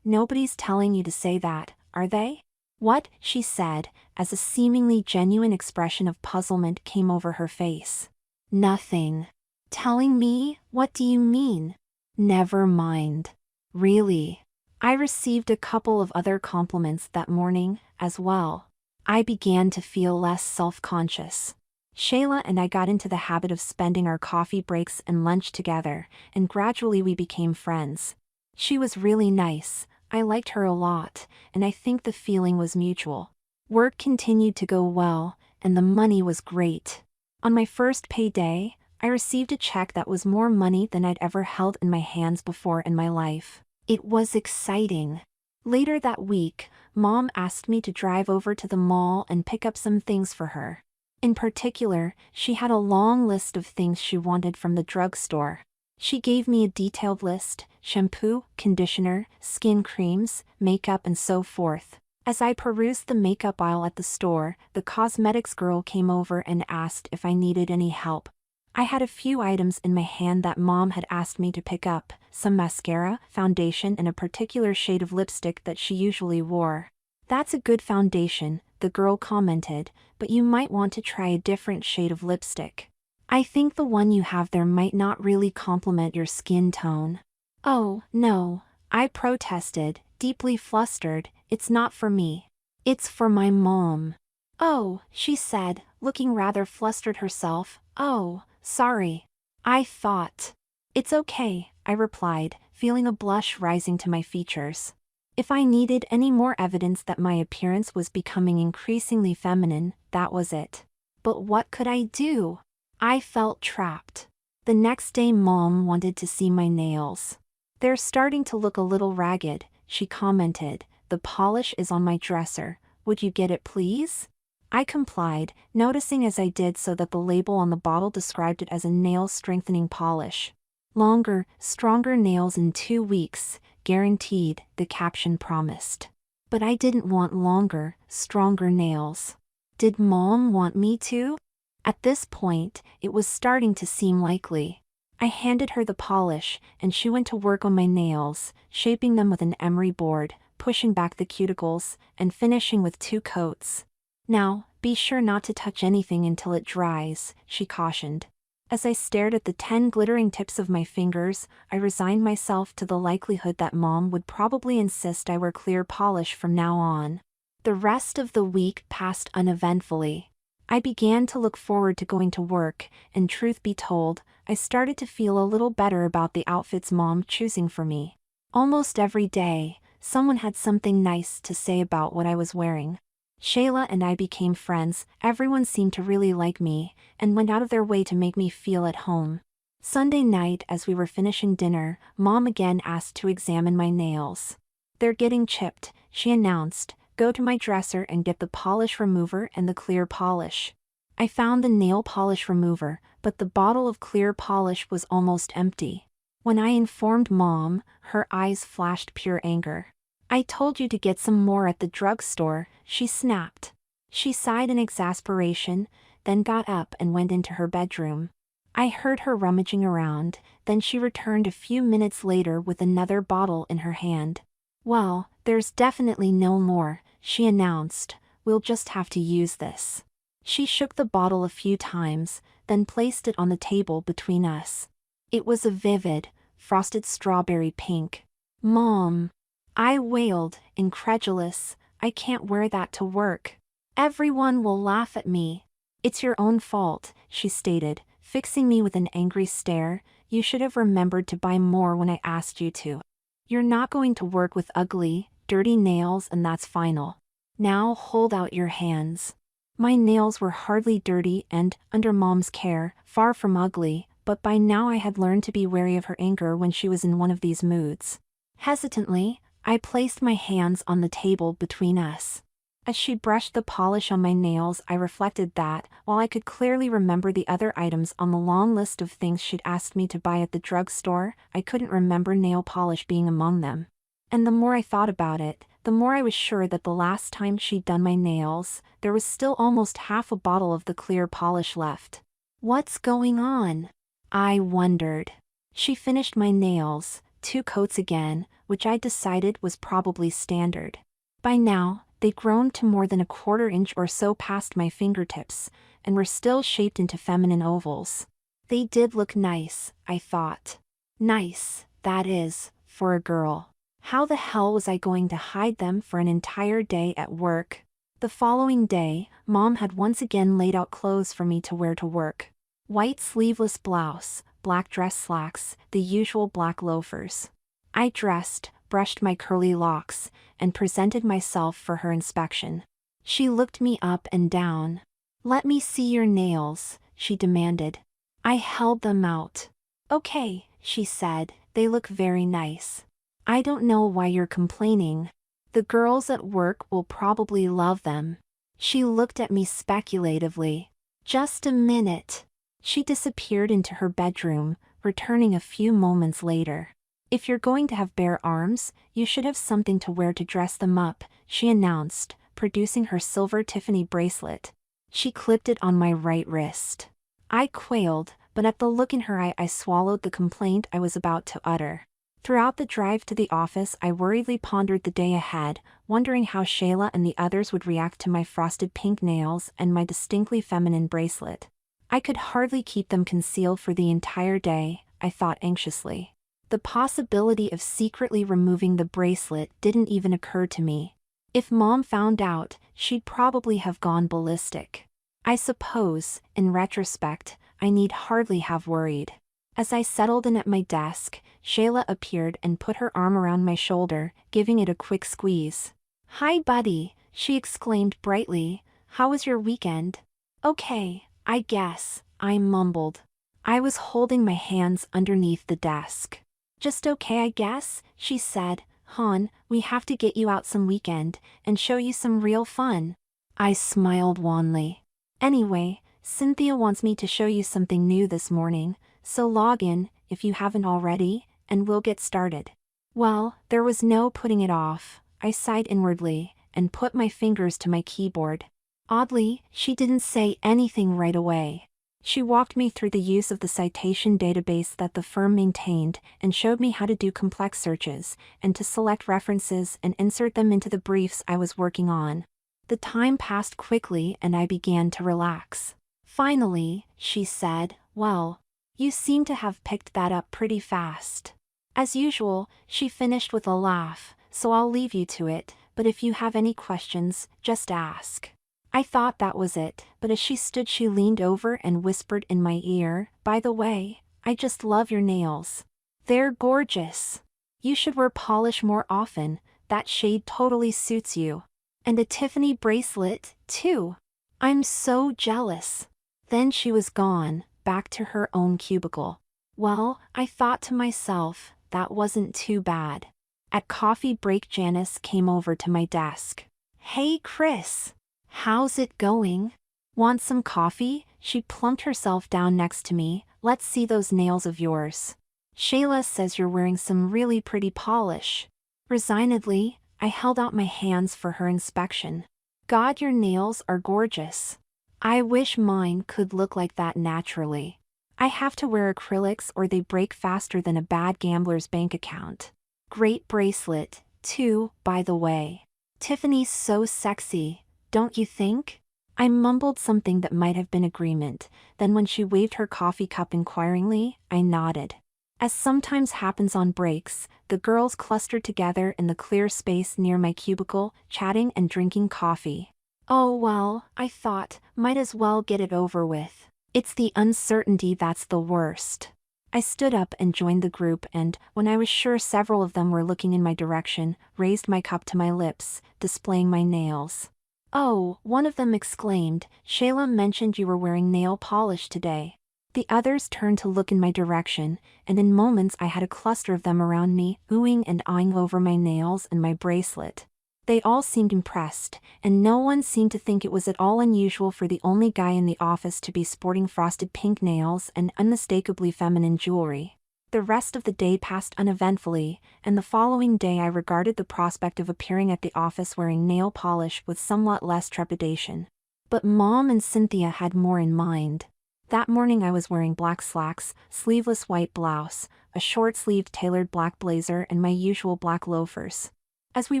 Nobody's telling you to say that, are they? What? She said, as a seemingly genuine expression of puzzlement came over her face. Nothing. Telling me? What do you mean? Never mind. Really. I received a couple of other compliments that morning, as well. I began to feel less self-conscious. Shayla and I got into the habit of spending our coffee breaks and lunch together, and gradually we became friends. She was really nice, I liked her a lot, and I think the feeling was mutual. Work continued to go well, and the money was great. On my first payday, I received a check that was more money than I'd ever held in my hands before in my life. It was exciting. Later that week, Mom asked me to drive over to the mall and pick up some things for her. In particular, she had a long list of things she wanted from the drugstore. She gave me a detailed list: shampoo, conditioner, skin creams, makeup, and so forth. As I perused the makeup aisle at the store, the cosmetics girl came over and asked if I needed any help. I had a few items in my hand that Mom had asked me to pick up, some mascara, foundation, and a particular shade of lipstick that she usually wore. "That's a good foundation," the girl commented, "but you might want to try a different shade of lipstick. I think the one you have there might not really complement your skin tone." "Oh, no," I protested, deeply flustered, "it's not for me. It's for my mom." "Oh," she said, looking rather flustered herself, "oh, sorry. I thought." "It's okay," I replied, feeling a blush rising to my features. If I needed any more evidence that my appearance was becoming increasingly feminine, that was it. But what could I do? I felt trapped. The next day Mom wanted to see my nails. "They're starting to look a little ragged," she commented. "The polish is on my dresser. Would you get it, please?" I complied, noticing as I did so that the label on the bottle described it as a nail strengthening polish. "Longer, stronger nails in 2 weeks, guaranteed," the caption promised. But I didn't want longer, stronger nails. Did Mom want me to? At this point, it was starting to seem likely. I handed her the polish, and she went to work on my nails, shaping them with an emery board, pushing back the cuticles, and finishing with 2 coats. "Now, be sure not to touch anything until it dries," she cautioned. As I stared at the 10 glittering tips of my fingers, I resigned myself to the likelihood that Mom would probably insist I wear clear polish from now on. The rest of the week passed uneventfully. I began to look forward to going to work, and truth be told, I started to feel a little better about the outfits Mom choosing for me. Almost every day, someone had something nice to say about what I was wearing. Shayla and I became friends, everyone seemed to really like me, and went out of their way to make me feel at home. Sunday night, as we were finishing dinner, Mom again asked to examine my nails. "They're getting chipped," she announced. "Go to my dresser and get the polish remover and the clear polish." I found the nail polish remover, but the bottle of clear polish was almost empty. When I informed Mom, her eyes flashed pure anger. "I told you to get some more at the drugstore," she snapped. She sighed in exasperation, then got up and went into her bedroom. I heard her rummaging around, then she returned a few minutes later with another bottle in her hand. "Well, there's definitely no more," she announced. "We'll just have to use this." She shook the bottle a few times, then placed it on the table between us. It was a vivid, frosted strawberry pink. "Mom," I wailed, incredulous, "I can't wear that to work. Everyone will laugh at me." "It's your own fault," she stated, fixing me with an angry stare. "You should have remembered to buy more when I asked you to. You're not going to work with ugly, dirty nails, and that's final. Now hold out your hands." My nails were hardly dirty and, under Mom's care, far from ugly, but by now I had learned to be wary of her anger when she was in one of these moods. Hesitantly, I placed my hands on the table between us. As she brushed the polish on my nails, I reflected that, while I could clearly remember the other items on the long list of things she'd asked me to buy at the drugstore, I couldn't remember nail polish being among them. And the more I thought about it, the more I was sure that the last time she'd done my nails, there was still almost half a bottle of the clear polish left. What's going on? I wondered. She finished my nails, 2 coats again, which I decided was probably standard. By now, they'd grown to more than a 1/4 inch or so past my fingertips, and were still shaped into feminine ovals. They did look nice, I thought. Nice, that is, for a girl. How the hell was I going to hide them for an entire day at work? The following day, Mom had once again laid out clothes for me to wear to work. White sleeveless blouse, black dress slacks, the usual black loafers. I dressed, brushed my curly locks, and presented myself for her inspection. She looked me up and down. "Let me see your nails," she demanded. I held them out. "Okay," she said, "they look very nice. I don't know why you're complaining. The girls at work will probably love them." She looked at me speculatively. "Just a minute." She disappeared into her bedroom, returning a few moments later. "If you're going to have bare arms, you should have something to wear to dress them up," she announced, producing her silver Tiffany bracelet. She clipped it on my right wrist. I quailed, but at the look in her eye I swallowed the complaint I was about to utter. Throughout the drive to the office I worriedly pondered the day ahead, wondering how Shayla and the others would react to my frosted pink nails and my distinctly feminine bracelet. I could hardly keep them concealed for the entire day, I thought anxiously. The possibility of secretly removing the bracelet didn't even occur to me. If Mom found out, she'd probably have gone ballistic. I suppose, in retrospect, I need hardly have worried. As I settled in at my desk, Shayla appeared and put her arm around my shoulder, giving it a quick squeeze. "Hi, buddy," she exclaimed brightly. "How was your weekend?" "Okay, I guess," I mumbled. I was holding my hands underneath the desk. "Just okay, I guess," she said. "Hon, we have to get you out some weekend, and show you some real fun." I smiled wanly. "Anyway, Cynthia wants me to show you something new this morning, so log in, if you haven't already, and we'll get started." Well, there was no putting it off. I sighed inwardly, and put my fingers to my keyboard. Oddly, she didn't say anything right away. She walked me through the use of the citation database that the firm maintained and showed me how to do complex searches, and to select references and insert them into the briefs I was working on. The time passed quickly and I began to relax. "Finally," she said, "well, you seem to have picked that up pretty fast." As usual, she finished with a laugh, "So I'll leave you to it, but if you have any questions, just ask." I thought that was it, but as she stood she leaned over and whispered in my ear, "By the way, I just love your nails. They're gorgeous. You should wear polish more often, that shade totally suits you. And a Tiffany bracelet, too. I'm so jealous." Then she was gone, back to her own cubicle. Well, I thought to myself, that wasn't too bad. At coffee break Janice came over to my desk. "Hey Chris. How's it going? Want some coffee?" She plumped herself down next to me. "Let's see those nails of yours. Shayla says you're wearing some really pretty polish." Resignedly, I held out my hands for her inspection. "God, your nails are gorgeous. I wish mine could look like that naturally. I have to wear acrylics or they break faster than a bad gambler's bank account. Great bracelet, too, by the way. Tiffany's so sexy, don't you think?" I mumbled something that might have been agreement, then when she waved her coffee cup inquiringly, I nodded. As sometimes happens on breaks, the girls clustered together in the clear space near my cubicle, chatting and drinking coffee. Oh well, I thought, might as well get it over with. It's the uncertainty that's the worst. I stood up and joined the group and, when I was sure several of them were looking in my direction, raised my cup to my lips, displaying my nails. "Oh," one of them exclaimed, "Shayla mentioned you were wearing nail polish today." The others turned to look in my direction, and in moments I had a cluster of them around me, oohing and eyeing over my nails and my bracelet. They all seemed impressed, and no one seemed to think it was at all unusual for the only guy in the office to be sporting frosted pink nails and unmistakably feminine jewelry. The rest of the day passed uneventfully, and the following day I regarded the prospect of appearing at the office wearing nail polish with somewhat less trepidation. But Mom and Cynthia had more in mind. That morning I was wearing black slacks, sleeveless white blouse, a short-sleeved tailored black blazer and my usual black loafers. As we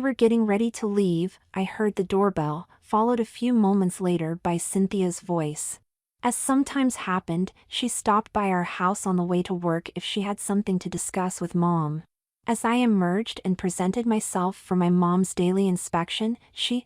were getting ready to leave, I heard the doorbell, followed a few moments later by Cynthia's voice. As sometimes happened, she stopped by our house on the way to work if she had something to discuss with Mom. As I emerged and presented myself for my mom's daily inspection,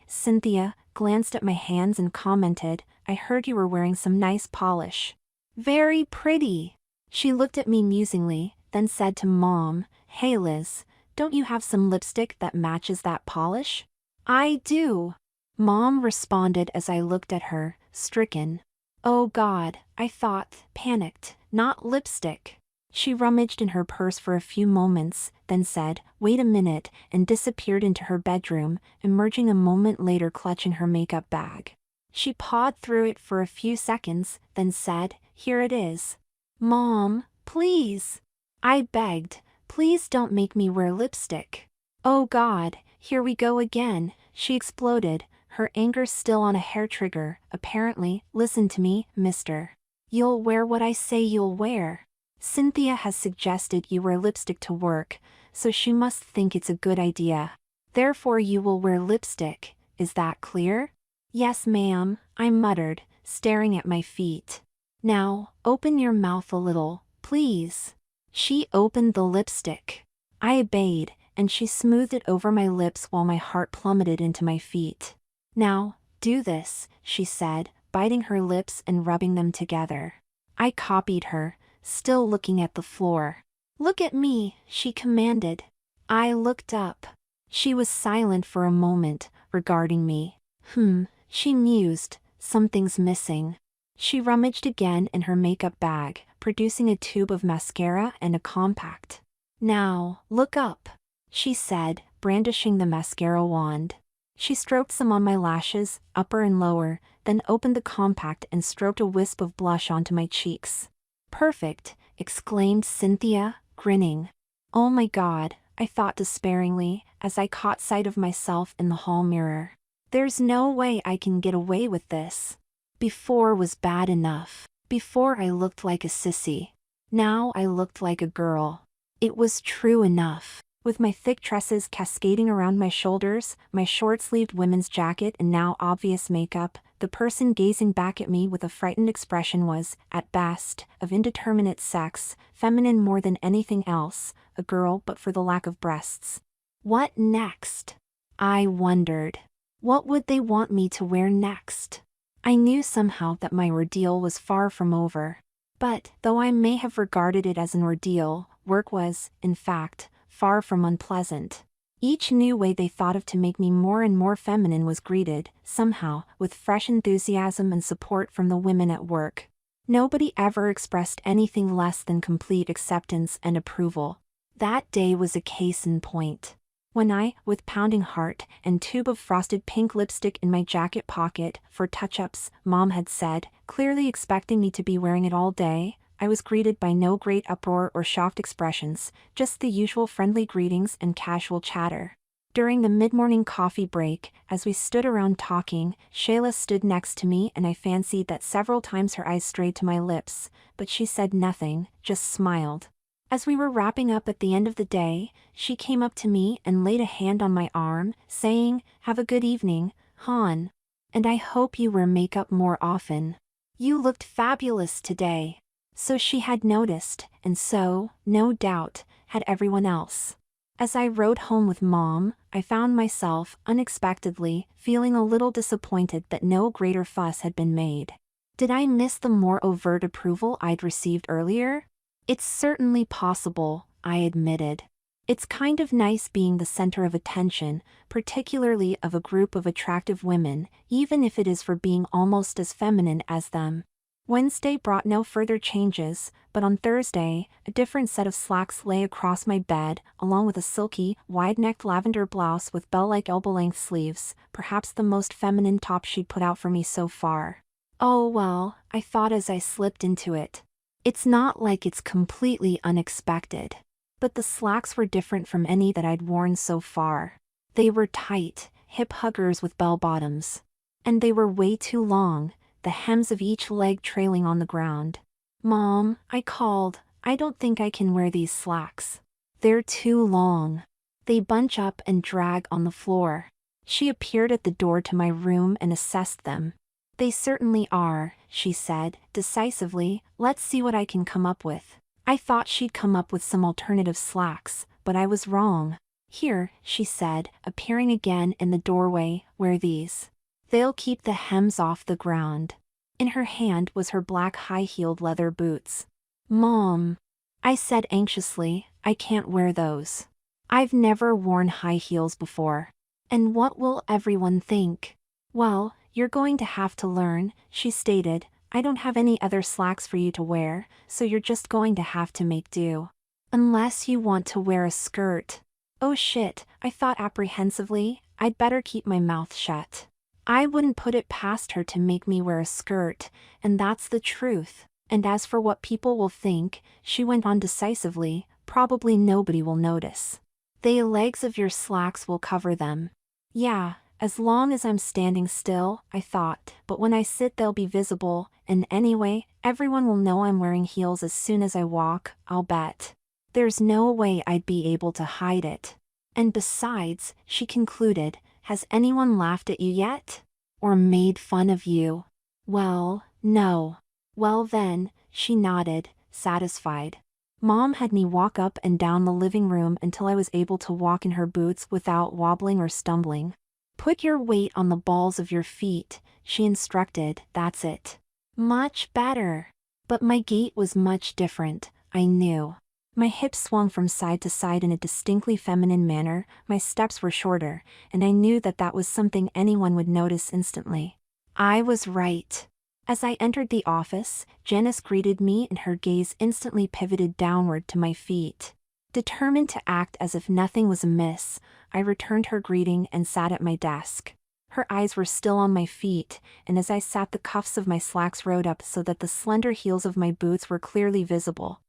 Cynthia, glanced at my hands and commented, "I heard you were wearing some nice polish." "Very pretty." She looked at me musingly, then said to Mom, "Hey Liz, don't you have some lipstick that matches that polish?" "I do," Mom responded as I looked at her, stricken. Oh God, I thought, panicked, not lipstick. She rummaged in her purse for a few moments, then said, "Wait a minute," and disappeared into her bedroom, emerging a moment later clutching her makeup bag. She pawed through it for a few seconds, then said, "Here it is." "Mom, please," I begged, "please don't make me wear lipstick." "Oh God, here we go again," she exploded, her anger still on a hair trigger. "Apparently, listen to me, mister. You'll wear what I say you'll wear. Cynthia has suggested you wear lipstick to work, so she must think it's a good idea. Therefore you will wear lipstick, is that clear? Yes, ma'am, I muttered, staring at my feet. Now, open your mouth a little, please. She opened the lipstick. I obeyed, and she smoothed it over my lips while my heart plummeted into my feet. Now, do this, she said, biting her lips and rubbing them together. I copied her, still looking at the floor. Look at me, she commanded. I looked up. She was silent for a moment, regarding me. She mused, something's missing. She rummaged again in her makeup bag, producing a tube of mascara and a compact. Now, look up, she said, brandishing the mascara wand. She stroked some on my lashes, upper and lower, then opened the compact and stroked a wisp of blush onto my cheeks. Perfect, exclaimed Cynthia, grinning. Oh my God, I thought despairingly, as I caught sight of myself in the hall mirror. There's no way I can get away with this. Before was bad enough. Before I looked like a sissy. Now I looked like a girl. It was true enough. With my thick tresses cascading around my shoulders, my short-sleeved women's jacket and now obvious makeup, the person gazing back at me with a frightened expression was, at best, of indeterminate sex, feminine more than anything else, a girl but for the lack of breasts. What next? I wondered. What would they want me to wear next? I knew somehow that my ordeal was far from over. But, though I may have regarded it as an ordeal, work was, in fact, far from unpleasant. Each new way they thought of to make me more and more feminine was greeted, somehow, with fresh enthusiasm and support from the women at work. Nobody ever expressed anything less than complete acceptance and approval. That day was a case in point. When I, with pounding heart and tube of frosted pink lipstick in my jacket pocket, for touch-ups, Mom had said, clearly expecting me to be wearing it all day, I was greeted by no great uproar or shocked expressions, just the usual friendly greetings and casual chatter. During the mid-morning coffee break, as we stood around talking, Shayla stood next to me and I fancied that several times her eyes strayed to my lips, but she said nothing, just smiled. As we were wrapping up at the end of the day, she came up to me and laid a hand on my arm, saying, "Have a good evening, Han. And I hope you wear makeup more often. You looked fabulous today." So she had noticed, and so, no doubt, had everyone else. As I rode home with Mom, I found myself, unexpectedly, feeling a little disappointed that no greater fuss had been made. Did I miss the more overt approval I'd received earlier? It's certainly possible, I admitted. It's kind of nice being the center of attention, particularly of a group of attractive women, even if it is for being almost as feminine as them. Wednesday brought no further changes, but on Thursday, a different set of slacks lay across my bed, along with a silky, wide-necked lavender blouse with bell-like elbow-length sleeves, perhaps the most feminine top she'd put out for me so far. Oh well, I thought as I slipped into it. It's not like it's completely unexpected. But the slacks were different from any that I'd worn so far. They were tight, hip huggers with bell bottoms. And they were way too long, the hems of each leg trailing on the ground. "Mom," I called, "I don't think I can wear these slacks. They're too long. They bunch up and drag on the floor." She appeared at the door to my room and assessed them. "They certainly are," she said, decisively. "Let's see what I can come up with." I thought she'd come up with some alternative slacks, but I was wrong. "Here," she said, appearing again in the doorway, "wear these. They'll keep the hems off the ground." In her hand was her black high-heeled leather boots. "Mom," I said anxiously, "I can't wear those. I've never worn high heels before. And what will everyone think?" "Well, you're going to have to learn," she stated. "I don't have any other slacks for you to wear, so you're just going to have to make do. Unless you want to wear a skirt." Oh shit, I thought apprehensively, I'd better keep my mouth shut. I wouldn't put it past her to make me wear a skirt, and that's the truth. And as for what people will think, she went on decisively, probably nobody will notice. The legs of your slacks will cover them. Yeah, As long as I'm standing still, I thought, but when I sit they'll be visible, and anyway, everyone will know I'm wearing heels as soon as I walk, I'll bet. There's no way I'd be able to hide it. And besides, she concluded, has anyone laughed at you yet? Or made fun of you? Well, no. Well then, she nodded, satisfied. Mom had me walk up and down the living room until I was able to walk in her boots without wobbling or stumbling. Put your weight on the balls of your feet, she instructed, that's it. Much better. But my gait was much different, I knew. My hips swung from side to side in a distinctly feminine manner, my steps were shorter, and I knew that that was something anyone would notice instantly. I was right. As I entered the office, Janice greeted me and her gaze instantly pivoted downward to my feet. Determined to act as if nothing was amiss, I returned her greeting and sat at my desk. Her eyes were still on my feet, and as I sat the cuffs of my slacks rode up so that the slender heels of my boots were clearly visible.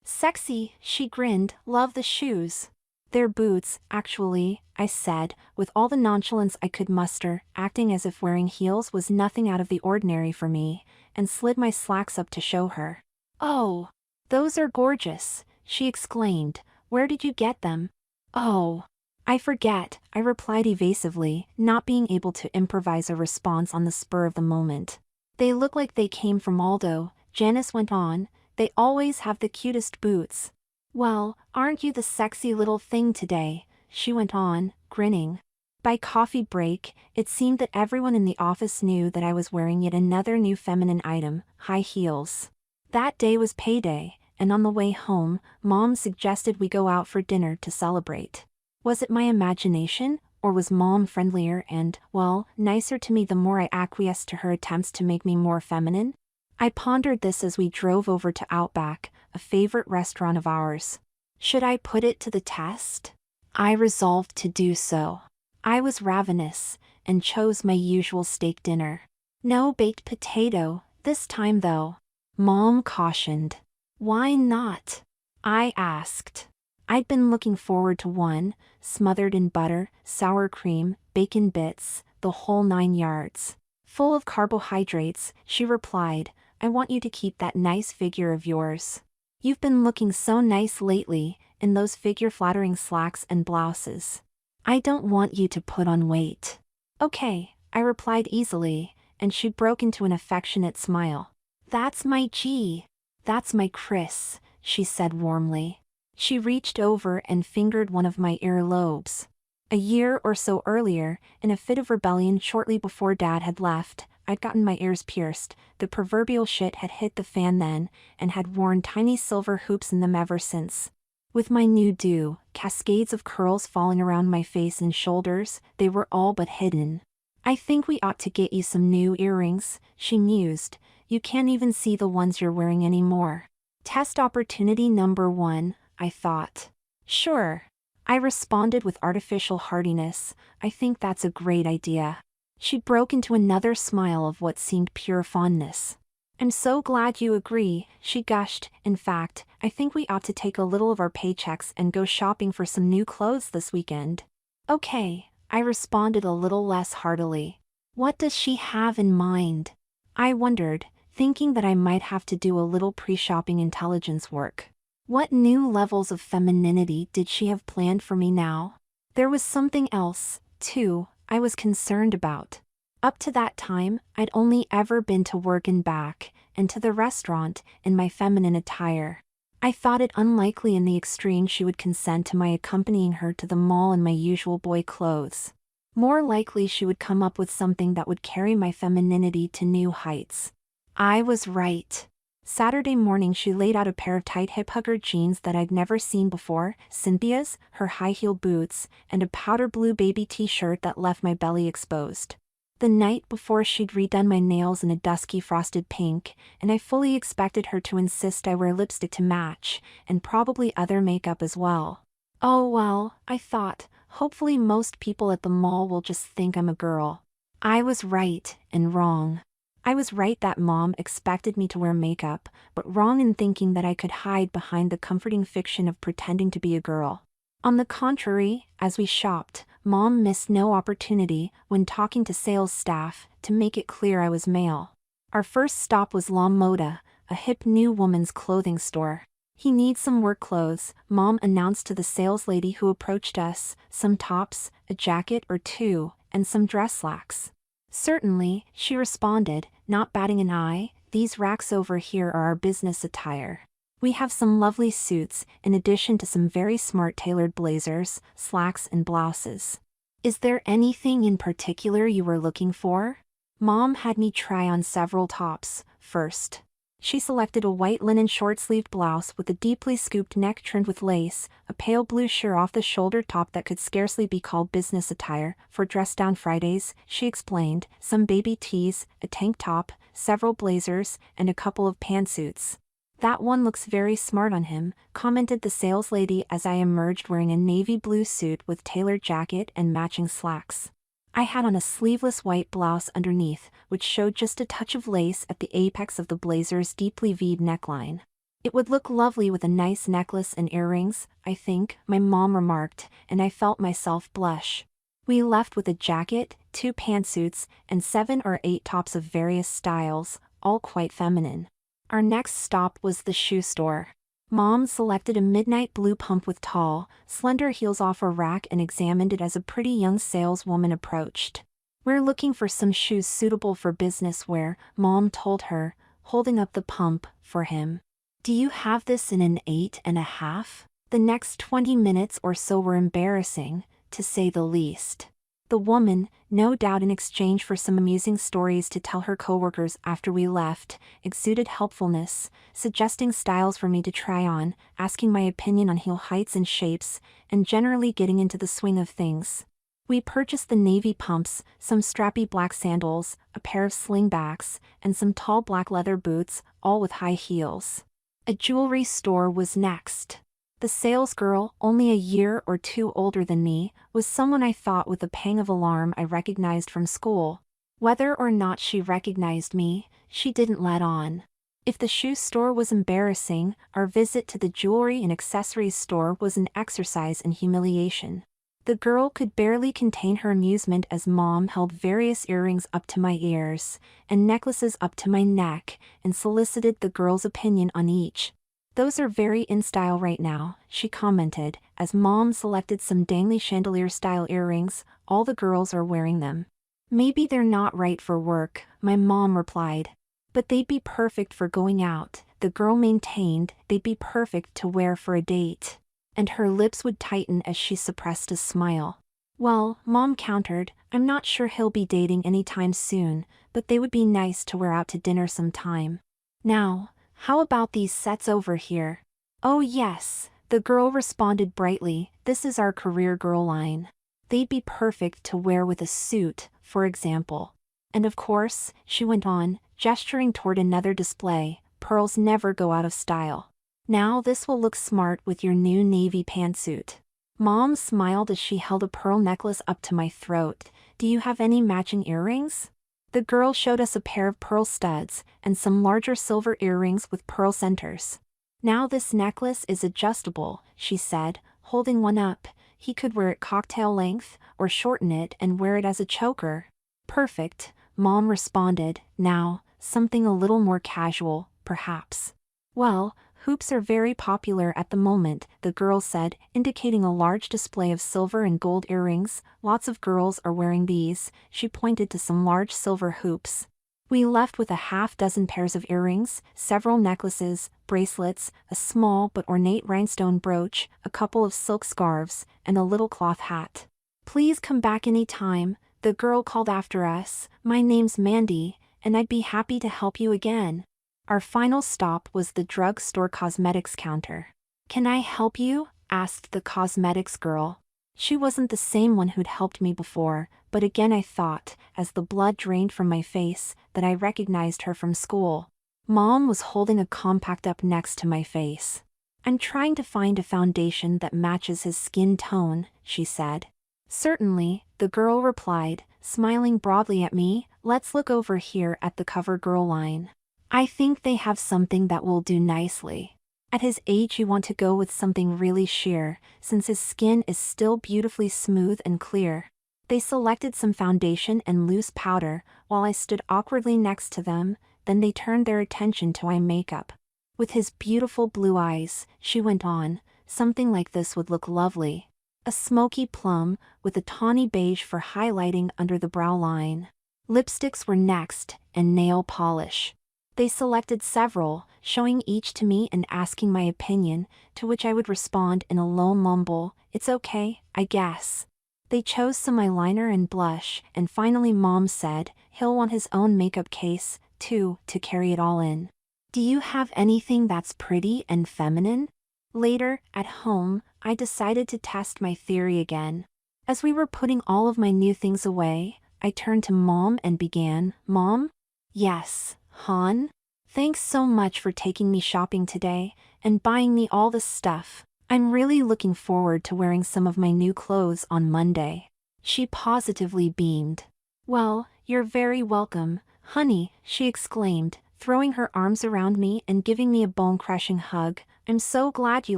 Sexy, she grinned, love the shoes. They're boots, actually, I said, with all the nonchalance I could muster, acting as if wearing heels was nothing out of the ordinary for me, and slid my slacks up to show her. Oh, those are gorgeous, she exclaimed, where did you get them? Oh, I forget, I replied evasively, not being able to improvise a response on the spur of the moment. They look like they came from Aldo, Janice went on, they always have the cutest boots. Well, aren't you the sexy little thing today? She went on, grinning. By coffee break, it seemed that everyone in the office knew that I was wearing yet another new feminine item, high heels. That day was payday, and on the way home, Mom suggested we go out for dinner to celebrate. Was it my imagination, or was Mom friendlier and, well, nicer to me the more I acquiesced to her attempts to make me more feminine? I pondered this as we drove over to Outback, a favorite restaurant of ours. Should I put it to the test? I resolved to do so. I was ravenous, and chose my usual steak dinner. No baked potato, this time though. Mom cautioned. Why not? I asked. I'd been looking forward to one, smothered in butter, sour cream, bacon bits, the whole 9 yards. Full of carbohydrates, she replied, I want you to keep that nice figure of yours. You've been looking so nice lately, in those figure-flattering slacks and blouses. I don't want you to put on weight. Okay, I replied easily, and she broke into an affectionate smile. That's my G. That's my Chris, she said warmly. She reached over and fingered one of my earlobes. A year or so earlier, in a fit of rebellion shortly before Dad had left, I'd gotten my ears pierced, the proverbial shit had hit the fan then, and had worn tiny silver hoops in them ever since. With my new do, cascades of curls falling around my face and shoulders, they were all but hidden. I think we ought to get you some new earrings, she mused, you can't even see the ones you're wearing anymore. Test opportunity number 1, I thought. Sure. I responded with artificial heartiness, I think that's a great idea. She broke into another smile of what seemed pure fondness. I'm so glad you agree, she gushed. In fact, I think we ought to take a little of our paychecks and go shopping for some new clothes this weekend. Okay, I responded a little less heartily. What does she have in mind? I wondered, thinking that I might have to do a little pre-shopping intelligence work. What new levels of femininity did she have planned for me now? There was something else, too, I was concerned about. Up to that time, I'd only ever been to work and back, and to the restaurant, in my feminine attire. I thought it unlikely in the extreme she would consent to my accompanying her to the mall in my usual boy clothes. More likely she would come up with something that would carry my femininity to new heights. I was right. Saturday morning she laid out a pair of tight hip-hugger jeans that I'd never seen before, Cynthia's, her high-heel boots, and a powder blue baby t-shirt that left my belly exposed. The night before she'd redone my nails in a dusky frosted pink, and I fully expected her to insist I wear lipstick to match, and probably other makeup as well. Oh well, I thought, hopefully most people at the mall will just think I'm a girl. I was right, and wrong. I was right that Mom expected me to wear makeup, but wrong in thinking that I could hide behind the comforting fiction of pretending to be a girl. On the contrary, as we shopped, Mom missed no opportunity, when talking to sales staff, to make it clear I was male. Our first stop was La Moda, a hip new woman's clothing store. "He needs some work clothes," Mom announced to the saleslady who approached us, "some tops, a jacket or two, and some dress slacks." "Certainly," she responded, not batting an eye, "these racks over here are our business attire. We have some lovely suits, in addition to some very smart tailored blazers, slacks and blouses. Is there anything in particular you were looking for?" Mom had me try on several tops. First, she selected a white linen short-sleeved blouse with a deeply scooped neck trimmed with lace, a pale blue sheer off-the-shoulder top that could scarcely be called business attire for dress-down Fridays, she explained, some baby tees, a tank top, several blazers, and a couple of pantsuits. "That one looks very smart on him," commented the saleslady as I emerged wearing a navy blue suit with tailored jacket and matching slacks. I had on a sleeveless white blouse underneath, which showed just a touch of lace at the apex of the blazer's deeply V'd neckline. "It would look lovely with a nice necklace and earrings, I think," my mom remarked, and I felt myself blush. We left with a jacket, 2 pantsuits, and 7 or 8 tops of various styles, all quite feminine. Our next stop was the shoe store. Mom selected a midnight blue pump with tall, slender heels off a rack and examined it as a pretty young saleswoman approached. "We're looking for some shoes suitable for business wear," Mom told her, holding up the pump for him. "Do you have this in an 8.5?" The next 20 minutes or so were embarrassing, to say the least. The woman, no doubt in exchange for some amusing stories to tell her coworkers after we left, exuded helpfulness, suggesting styles for me to try on, asking my opinion on heel heights and shapes, and generally getting into the swing of things. We purchased the navy pumps, some strappy black sandals, a pair of slingbacks, and some tall black leather boots, all with high heels. A jewelry store was next. The salesgirl, only a year or 2 older than me, was someone I thought with a pang of alarm I recognized from school. Whether or not she recognized me, she didn't let on. If the shoe store was embarrassing, our visit to the jewelry and accessories store was an exercise in humiliation. The girl could barely contain her amusement as Mom held various earrings up to my ears, and necklaces up to my neck, and solicited the girl's opinion on each. "Those are very in style right now," she commented, as Mom selected some dangly chandelier-style earrings. "All the girls are wearing them." "Maybe they're not right for work," my mom replied. "But they'd be perfect for going out," the girl maintained. "They'd be perfect to wear for a date." And her lips would tighten as she suppressed a smile. "Well," Mom countered, "I'm not sure he'll be dating anytime soon, but they would be nice to wear out to dinner sometime. Now, how about these sets over here?" "Oh yes," the girl responded brightly, "this is our career girl line. They'd be perfect to wear with a suit, for example. And of course," she went on, gesturing toward another display, "pearls never go out of style. Now this will look smart with your new navy pantsuit." Mom smiled as she held a pearl necklace up to my throat. "Do you have any matching earrings?" The girl showed us a pair of pearl studs, and some larger silver earrings with pearl centers. "Now this necklace is adjustable," she said, holding one up. "He could wear it cocktail length, or shorten it and wear it as a choker." "Perfect," Mom responded. "Now, something a little more casual, perhaps." "Well, hoops are very popular at the moment," the girl said, indicating a large display of silver and gold earrings. "Lots of girls are wearing these." She pointed to some large silver hoops. We left with a half-dozen pairs of earrings, several necklaces, bracelets, a small but ornate rhinestone brooch, a couple of silk scarves, and a little cloth hat. "Please come back any time," the girl called after us. "My name's Mandy, and I'd be happy to help you again." Our final stop was the drugstore cosmetics counter. "Can I help you?" asked the cosmetics girl. She wasn't the same one who'd helped me before, but again I thought, as the blood drained from my face, that I recognized her from school. Mom was holding a compact up next to my face. "I'm trying to find a foundation that matches his skin tone," she said. "Certainly," the girl replied, smiling broadly at me. "Let's look over here at the CoverGirl line. I think they have something that will do nicely." At his age you want to go with something really sheer, since his skin is still beautifully smooth and clear. They selected some foundation and loose powder, while I stood awkwardly next to them, then they turned their attention to my makeup. With his beautiful blue eyes, she went on, something like this would look lovely. A smoky plum, with a tawny beige for highlighting under the brow line. Lipsticks were next, and nail polish. They selected several, showing each to me and asking my opinion, to which I would respond in a low mumble, "It's okay, I guess." They chose some eyeliner and blush, and finally Mom said, "He'll want his own makeup case, too, to carry it all in. Do you have anything that's pretty and feminine?" Later, at home, I decided to test my theory again. As we were putting all of my new things away, I turned to Mom and began, "Mom?" "Yes, hon? Thanks so much for taking me shopping today, and buying me all this stuff. I'm really looking forward to wearing some of my new clothes on Monday." She positively beamed. "Well, you're very welcome, honey," she exclaimed, throwing her arms around me and giving me a bone-crushing hug. "I'm so glad you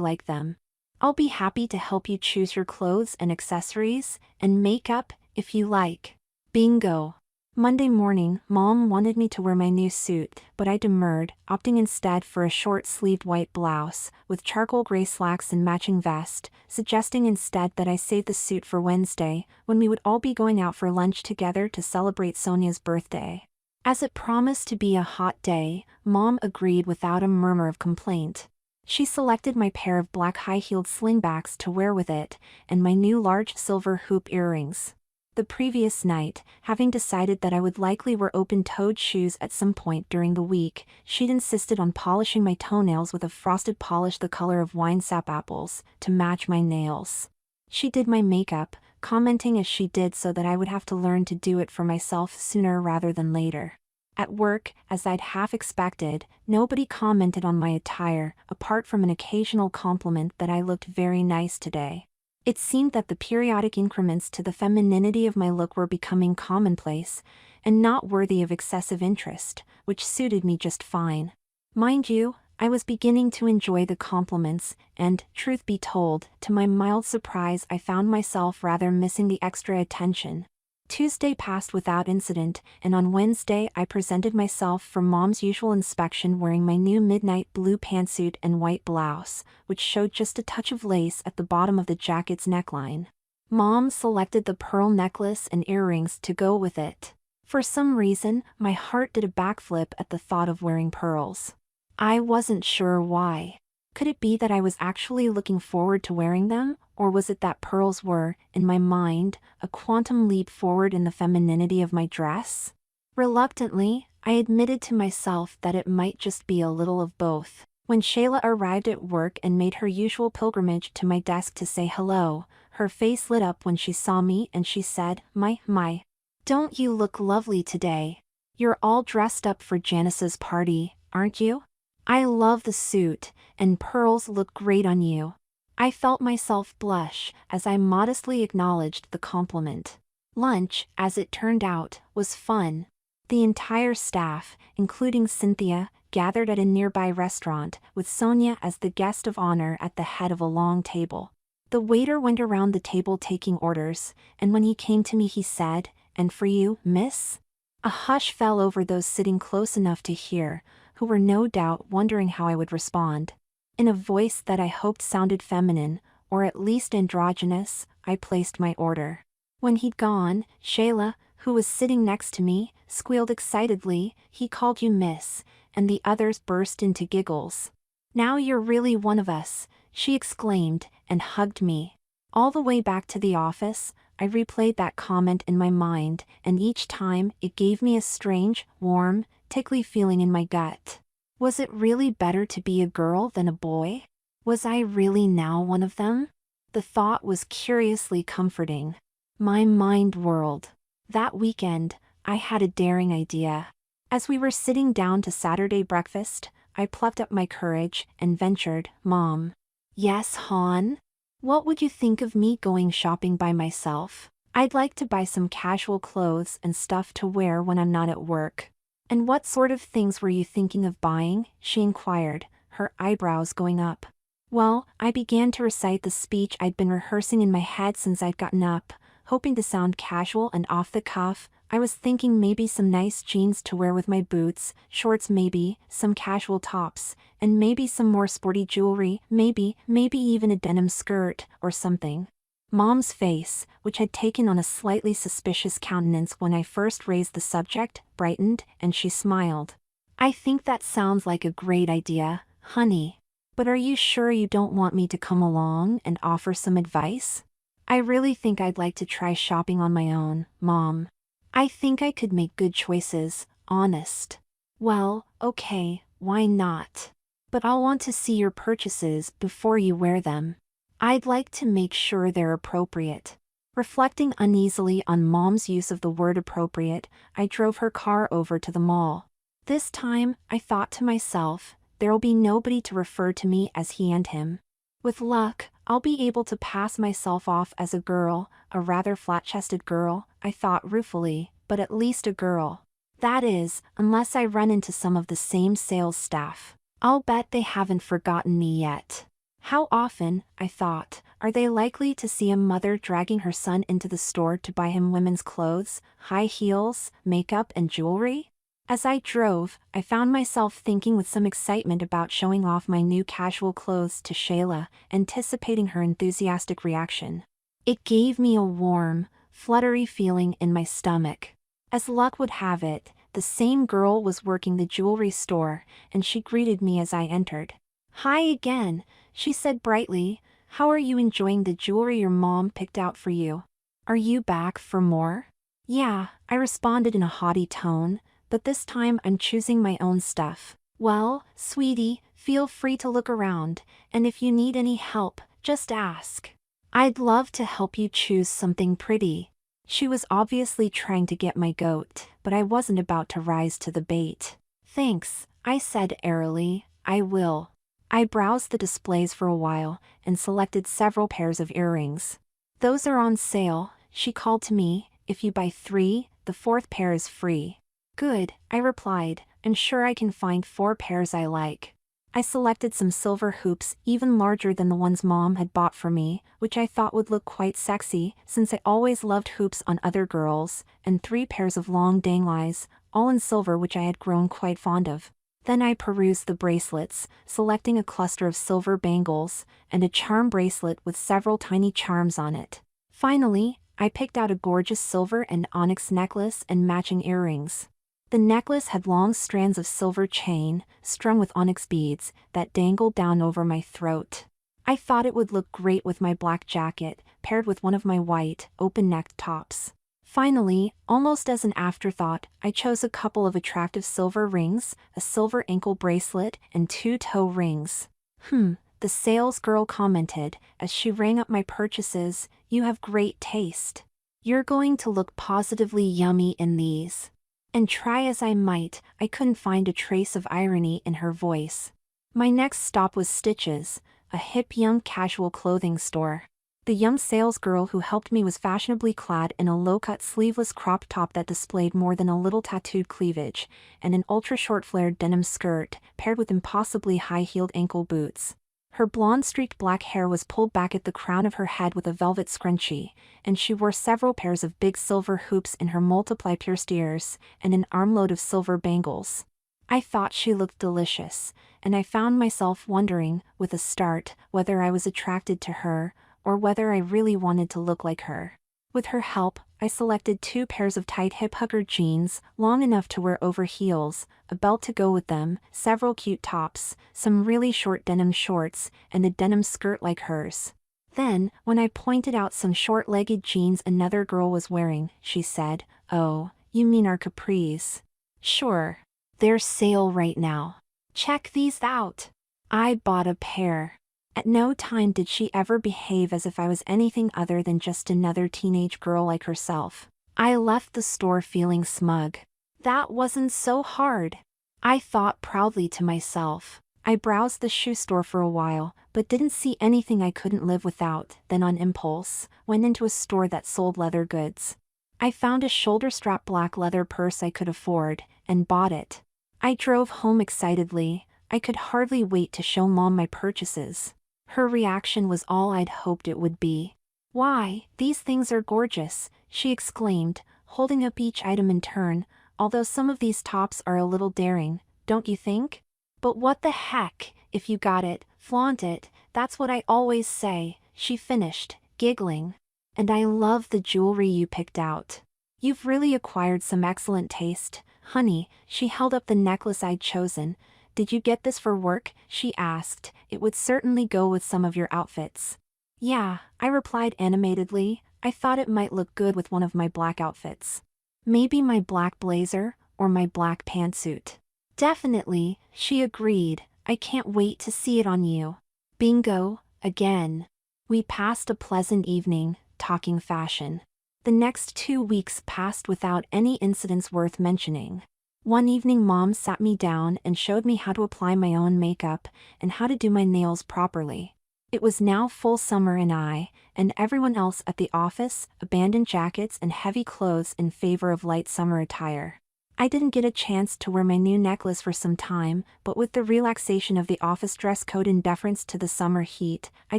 like them. I'll be happy to help you choose your clothes and accessories, and makeup, if you like." Bingo. Monday morning, Mom wanted me to wear my new suit, but I demurred, opting instead for a short-sleeved white blouse, with charcoal gray slacks and matching vest, suggesting instead that I save the suit for Wednesday, when we would all be going out for lunch together to celebrate Sonia's birthday. As it promised to be a hot day, Mom agreed without a murmur of complaint. She selected my pair of black high-heeled slingbacks to wear with it, and my new large silver hoop earrings. The previous night, having decided that I would likely wear open-toed shoes at some point during the week, she'd insisted on polishing my toenails with a frosted polish the color of wine-sap apples, to match my nails. She did my makeup, commenting as she did so that I would have to learn to do it for myself sooner rather than later. At work, as I'd half expected, nobody commented on my attire, apart from an occasional compliment that I looked very nice today. It seemed that the periodic increments to the femininity of my look were becoming commonplace, and not worthy of excessive interest, which suited me just fine. Mind you, I was beginning to enjoy the compliments, and, truth be told, to my mild surprise I found myself rather missing the extra attention. Tuesday passed without incident, and on Wednesday I presented myself for Mom's usual inspection wearing my new midnight blue pantsuit and white blouse, which showed just a touch of lace at the bottom of the jacket's neckline. Mom selected the pearl necklace and earrings to go with it. For some reason, my heart did a backflip at the thought of wearing pearls. I wasn't sure why. Could it be that I was actually looking forward to wearing them, or was it that pearls were, in my mind, a quantum leap forward in the femininity of my dress? Reluctantly, I admitted to myself that it might just be a little of both. When Shayla arrived at work and made her usual pilgrimage to my desk to say hello, her face lit up when she saw me and she said, My, don't you look lovely today? You're all dressed up for Janice's party, aren't you? I love the suit, and pearls look great on you." I felt myself blush as I modestly acknowledged the compliment. Lunch, as it turned out, was fun. The entire staff, including Cynthia, gathered at a nearby restaurant, with Sonia as the guest of honor at the head of a long table. The waiter went around the table taking orders, and when he came to me he said, "And for you, miss?" A hush fell over those sitting close enough to hear, who were no doubt wondering how I would respond. In a voice that I hoped sounded feminine, or at least androgynous, I placed my order. When he'd gone, Shayla, who was sitting next to me, squealed excitedly, "He called you miss," and the others burst into giggles. "Now you're really one of us," she exclaimed, and hugged me. All the way back to the office, I replayed that comment in my mind, and each time it gave me a strange, warm, tickly feeling in my gut. Was it really better to be a girl than a boy? Was I really now one of them? The thought was curiously comforting. My mind whirled. That weekend, I had a daring idea. As we were sitting down to Saturday breakfast, I plucked up my courage and ventured, "Mom." "Yes, hon? What would you think of me going shopping by myself? I'd like to buy some casual clothes and stuff to wear when I'm not at work." "And what sort of things were you thinking of buying?" she inquired, her eyebrows going up. Well, I began to recite the speech I'd been rehearsing in my head since I'd gotten up, hoping to sound casual and off the cuff. I was thinking maybe some nice jeans to wear with my boots, shorts maybe, some casual tops, and maybe some more sporty jewelry, maybe even a denim skirt, or something. Mom's face, which had taken on a slightly suspicious countenance when I first raised the subject, brightened, and she smiled. "I think that sounds like a great idea, honey. But are you sure you don't want me to come along and offer some advice? I really think I'd like to try shopping on my own, Mom. I think I could make good choices, honest." "Well, okay, why not? But I'll want to see your purchases before you wear them. I'd like to make sure they're appropriate." Reflecting uneasily on Mom's use of the word appropriate, I drove her car over to the mall. This time, I thought to myself, there'll be nobody to refer to me as he and him. With luck, I'll be able to pass myself off as a girl, a rather flat-chested girl, I thought ruefully, but at least a girl. That is, unless I run into some of the same sales staff. I'll bet they haven't forgotten me yet. How often, I thought, are they likely to see a mother dragging her son into the store to buy him women's clothes, high heels, makeup and jewelry? As I drove, I found myself thinking with some excitement about showing off my new casual clothes to Shayla, anticipating her enthusiastic reaction. It gave me a warm, fluttery feeling in my stomach. As luck would have it, the same girl was working the jewelry store, and she greeted me as I entered. "Hi again," she said brightly. "How are you enjoying the jewelry your mom picked out for you? Are you back for more?" "Yeah," I responded in a haughty tone, "but this time I'm choosing my own stuff." "Well, sweetie, feel free to look around, and if you need any help, just ask. I'd love to help you choose something pretty." She was obviously trying to get my goat, but I wasn't about to rise to the bait. "Thanks," I said airily, "I will." I browsed the displays for a while, and selected several pairs of earrings. "Those are on sale," she called to me. "If you buy 3, the 4th pair is free." "Good," I replied, "I'm sure I can find 4 pairs I like." I selected some silver hoops even larger than the ones Mom had bought for me, which I thought would look quite sexy, since I always loved hoops on other girls, and 3 pairs of long danglies, all in silver, which I had grown quite fond of. Then I perused the bracelets, selecting a cluster of silver bangles, and a charm bracelet with several tiny charms on it. Finally, I picked out a gorgeous silver and onyx necklace and matching earrings. The necklace had long strands of silver chain, strung with onyx beads, that dangled down over my throat. I thought it would look great with my black jacket, paired with one of my white, open-necked tops. Finally, almost as an afterthought, I chose a couple of attractive silver rings, a silver ankle bracelet, and 2 toe rings. The sales girl commented, as she rang up my purchases, "You have great taste. You're going to look positively yummy in these." And try as I might, I couldn't find a trace of irony in her voice. My next stop was Stitches, a hip young casual clothing store. The young salesgirl who helped me was fashionably clad in a low-cut sleeveless crop top that displayed more than a little tattooed cleavage, and an ultra-short flared denim skirt, paired with impossibly high-heeled ankle boots. Her blonde-streaked black hair was pulled back at the crown of her head with a velvet scrunchie, and she wore several pairs of big silver hoops in her multiply pierced ears, and an armload of silver bangles. I thought she looked delicious, and I found myself wondering, with a start, whether I was attracted to her, or whether I really wanted to look like her. With her help, I selected 2 pairs of tight hip-hugger jeans, long enough to wear over heels, a belt to go with them, several cute tops, some really short denim shorts, and a denim skirt like hers. Then, when I pointed out some short-legged jeans another girl was wearing, she said, "Oh, you mean our capris? Sure. They're sale right now. Check these out." I bought a pair. At no time did she ever behave as if I was anything other than just another teenage girl like herself. I left the store feeling smug. That wasn't so hard, I thought proudly to myself. I browsed the shoe store for a while, but didn't see anything I couldn't live without, then on impulse, went into a store that sold leather goods. I found a shoulder-strap black leather purse I could afford, and bought it. I drove home excitedly. I could hardly wait to show Mom my purchases. Her reaction was all I'd hoped it would be. "Why, these things are gorgeous," she exclaimed, holding up each item in turn, "although some of these tops are a little daring, don't you think? But what the heck, if you got it, flaunt it, that's what I always say," she finished, giggling. "And I love the jewelry you picked out. You've really acquired some excellent taste, honey." She held up the necklace I'd chosen. "Did you get this for work?" she asked. "It would certainly go with some of your outfits." "Yeah," I replied animatedly. I thought it might look good with one of my black outfits. Maybe my black blazer, or my black pantsuit. "Definitely," she agreed. "I can't wait to see it on you." Bingo, again. We passed a pleasant evening, talking fashion. The next 2 weeks passed without any incidents worth mentioning. One evening Mom sat me down and showed me how to apply my own makeup and how to do my nails properly. It was now full summer and I, and everyone else at the office, abandoned jackets and heavy clothes in favor of light summer attire. I didn't get a chance to wear my new necklace for some time, but with the relaxation of the office dress code in deference to the summer heat, I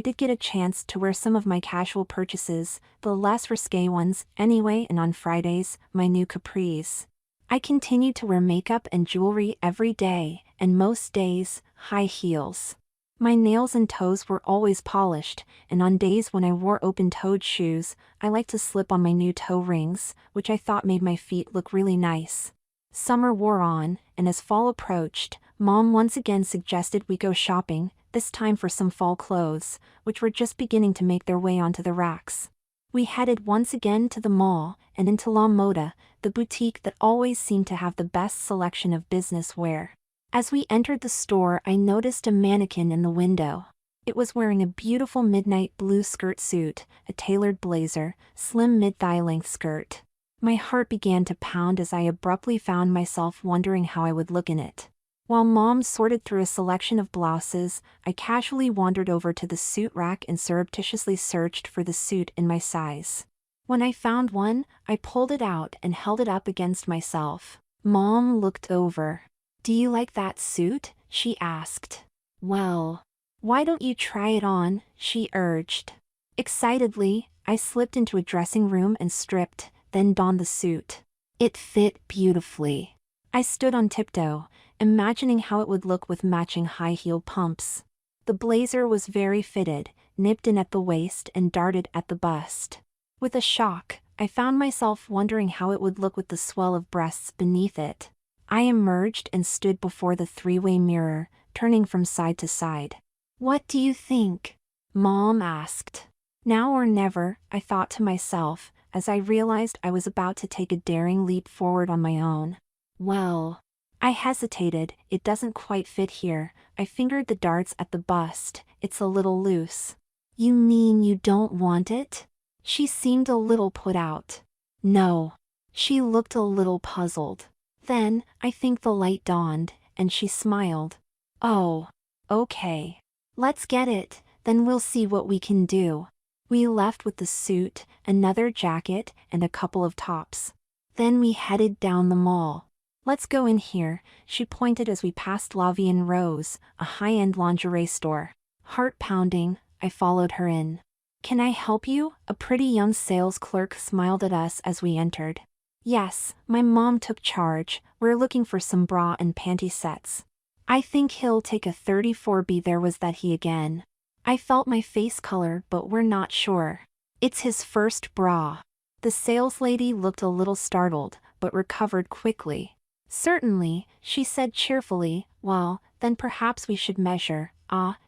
did get a chance to wear some of my casual purchases, the less risque ones, anyway, and on Fridays, my new capris. I continued to wear makeup and jewelry every day, and most days, high heels. My nails and toes were always polished, and on days when I wore open-toed shoes, I liked to slip on my new toe rings, which I thought made my feet look really nice. Summer wore on, and as fall approached, Mom once again suggested we go shopping, this time for some fall clothes, which were just beginning to make their way onto the racks. We headed once again to the mall, and into La Moda, the boutique that always seemed to have the best selection of business wear. As we entered the store, I noticed a mannequin in the window. It was wearing a beautiful midnight blue skirt suit, a tailored blazer, slim mid-thigh length skirt. My heart began to pound as I abruptly found myself wondering how I would look in it. While Mom sorted through a selection of blouses, I casually wandered over to the suit rack and surreptitiously searched for the suit in my size. When I found one, I pulled it out and held it up against myself. Mom looked over. "Do you like that suit?" she asked. "Well, why don't you try it on?" she urged. Excitedly, I slipped into a dressing room and stripped, then donned the suit. It fit beautifully. I stood on tiptoe, imagining how it would look with matching high heel pumps. The blazer was very fitted, nipped in at the waist and darted at the bust. With a shock, I found myself wondering how it would look with the swell of breasts beneath it. I emerged and stood before the three-way mirror, turning from side to side. "What do you think?" Mom asked. Now or never, I thought to myself, as I realized I was about to take a daring leap forward on my own. "Well," I hesitated, "it doesn't quite fit here." I fingered the darts at the bust. "It's a little loose." "You mean you don't want it?" She seemed a little put out. "No." She looked a little puzzled. Then, I think the light dawned, and she smiled. "Oh, okay. Let's get it, then we'll see what we can do." We left with the suit, another jacket, and a couple of tops. Then we headed down the mall. "Let's go in here," she pointed as we passed La Vie en Rose, a high-end lingerie store. Heart pounding, I followed her in. "Can I help you?" A pretty young sales clerk smiled at us as we entered. "Yes, my mom took charge. We're looking for some bra and panty sets." "I think he'll take a 34B." There was that he again. I felt my face color, but we're not sure. "It's his first bra." The saleslady looked a little startled, but recovered quickly. "Certainly," she said cheerfully. "Well, then perhaps we should measure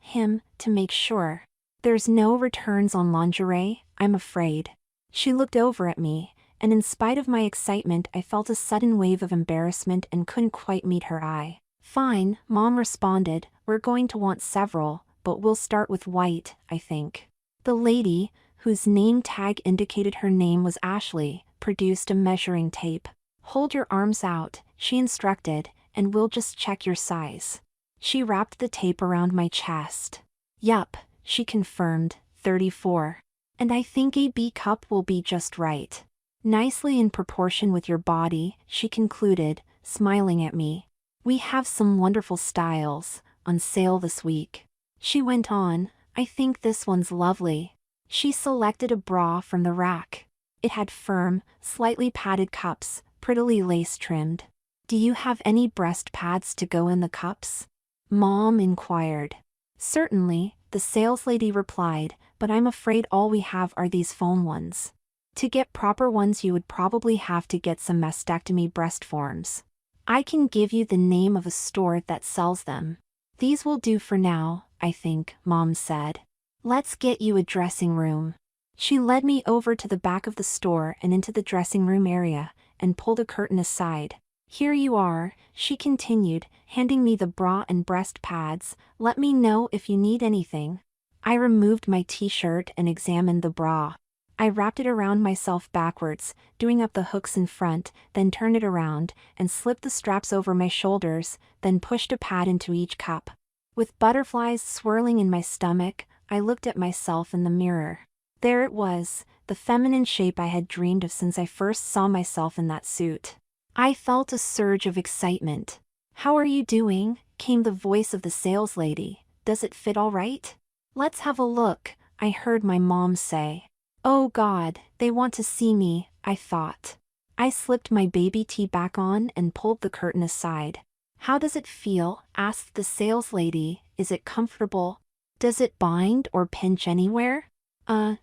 him, to make sure. There's no returns on lingerie, I'm afraid." She looked over at me, and in spite of my excitement I felt a sudden wave of embarrassment and couldn't quite meet her eye. "Fine," Mom responded, "we're going to want several, but we'll start with white, I think." The lady, whose name tag indicated her name was Ashley, produced a measuring tape. "Hold your arms out," she instructed, "and we'll just check your size." She wrapped the tape around my chest. "Yup," she confirmed, 34. "And I think a B cup will be just right. Nicely in proportion with your body," she concluded, smiling at me. "We have some wonderful styles, on sale this week. She went on, I think this one's lovely. She selected a bra from the rack. It had firm, slightly padded cups, prettily lace-trimmed. Do you have any breast pads to go in the cups? Mom inquired. Certainly, the saleslady replied, but I'm afraid all we have are these foam ones. To get proper ones you would probably have to get some mastectomy breast forms. I can give you the name of a store that sells them. These will do for now, I think, Mom said. Let's get you a dressing room. She led me over to the back of the store and into the dressing room area, and pulled a curtain aside. Here you are, she continued, handing me the bra and breast pads. Let me know if you need anything. I removed my t-shirt and examined the bra. I wrapped it around myself backwards, doing up the hooks in front, then turned it around, and slipped the straps over my shoulders, then pushed a pad into each cup. With butterflies swirling in my stomach, I looked at myself in the mirror. There it was, the feminine shape I had dreamed of since I first saw myself in that suit. I felt a surge of excitement. How are you doing? Came the voice of the saleslady. Does it fit all right? Let's have a look, I heard my mom say. Oh God, they want to see me, I thought. I slipped my baby tee back on and pulled the curtain aside. How does it feel? Asked the saleslady. Is it comfortable? Does it bind or pinch anywhere?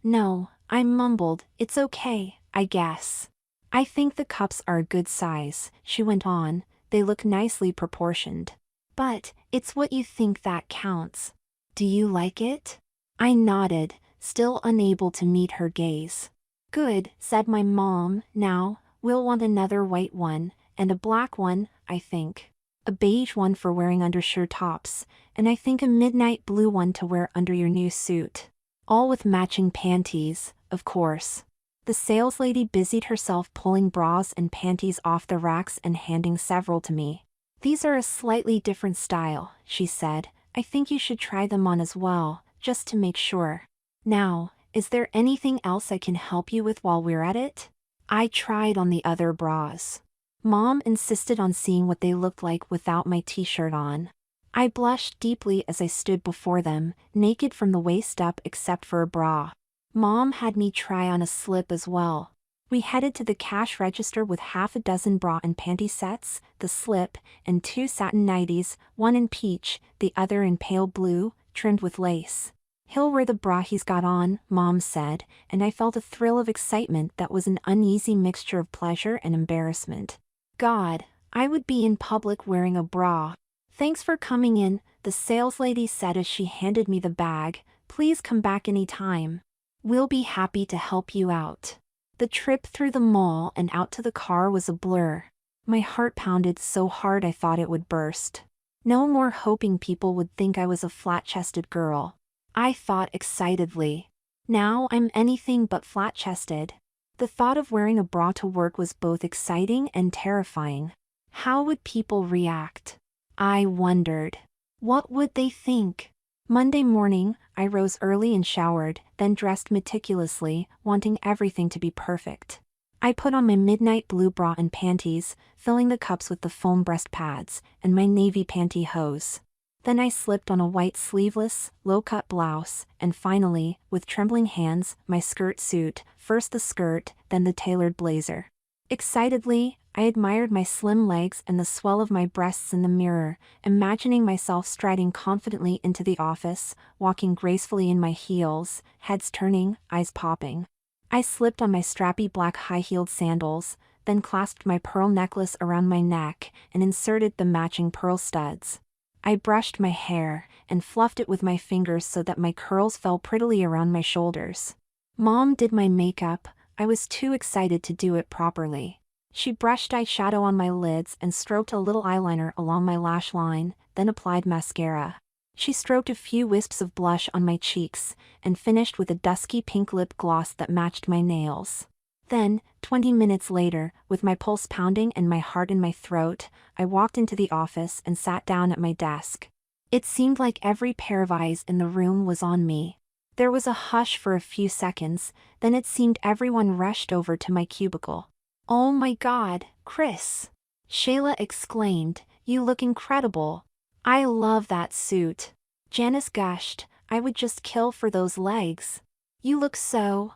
No, I mumbled. It's okay, I guess. I think the cups are a good size, she went on. They look nicely proportioned. But, it's what you think that counts. Do you like it? I nodded, still unable to meet her gaze. Good, said my mom. Now, we'll want another white one, and a black one, I think. A beige one for wearing under shirt tops, and I think a midnight blue one to wear under your new suit. All with matching panties, of course. The saleslady busied herself pulling bras and panties off the racks and handing several to me. These are a slightly different style, she said. I think you should try them on as well, just to make sure. Now, is there anything else I can help you with while we're at it? I tried on the other bras. Mom insisted on seeing what they looked like without my t-shirt on. I blushed deeply as I stood before them, naked from the waist up except for a bra. Mom had me try on a slip as well. We headed to the cash register with half a dozen bra and panty sets, the slip, and 2 satin nighties, one in peach, the other in pale blue, trimmed with lace. He'll wear the bra he's got on, Mom said, and I felt a thrill of excitement that was an uneasy mixture of pleasure and embarrassment. God, I would be in public wearing a bra. Thanks for coming in, the saleslady said as she handed me the bag. Please come back any time. We'll be happy to help you out. The trip through the mall and out to the car was a blur. My heart pounded so hard I thought it would burst. No more hoping people would think I was a flat-chested girl. I thought excitedly. Now I'm anything but flat-chested. The thought of wearing a bra to work was both exciting and terrifying. How would people react? I wondered. What would they think? Monday morning, I rose early and showered, then dressed meticulously, wanting everything to be perfect. I put on my midnight blue bra and panties, filling the cups with the foam breast pads, and my navy pantyhose. Then I slipped on a white sleeveless, low-cut blouse, and finally, with trembling hands, my skirt suit, first the skirt, then the tailored blazer. Excitedly, I admired my slim legs and the swell of my breasts in the mirror, imagining myself striding confidently into the office, walking gracefully in my heels, heads turning, eyes popping. I slipped on my strappy black high-heeled sandals, then clasped my pearl necklace around my neck and inserted the matching pearl studs. I brushed my hair and fluffed it with my fingers so that my curls fell prettily around my shoulders. Mom did my makeup. I was too excited to do it properly. She brushed eyeshadow on my lids and stroked a little eyeliner along my lash line, then applied mascara. She stroked a few wisps of blush on my cheeks, and finished with a dusky pink lip gloss that matched my nails. Then, 20 minutes later, with my pulse pounding and my heart in my throat, I walked into the office and sat down at my desk. It seemed like every pair of eyes in the room was on me. There was a hush for a few seconds, then it seemed everyone rushed over to my cubicle. Oh my God, Chris! Shayla exclaimed, you look incredible. I love that suit. Janice gushed, I would just kill for those legs. You look so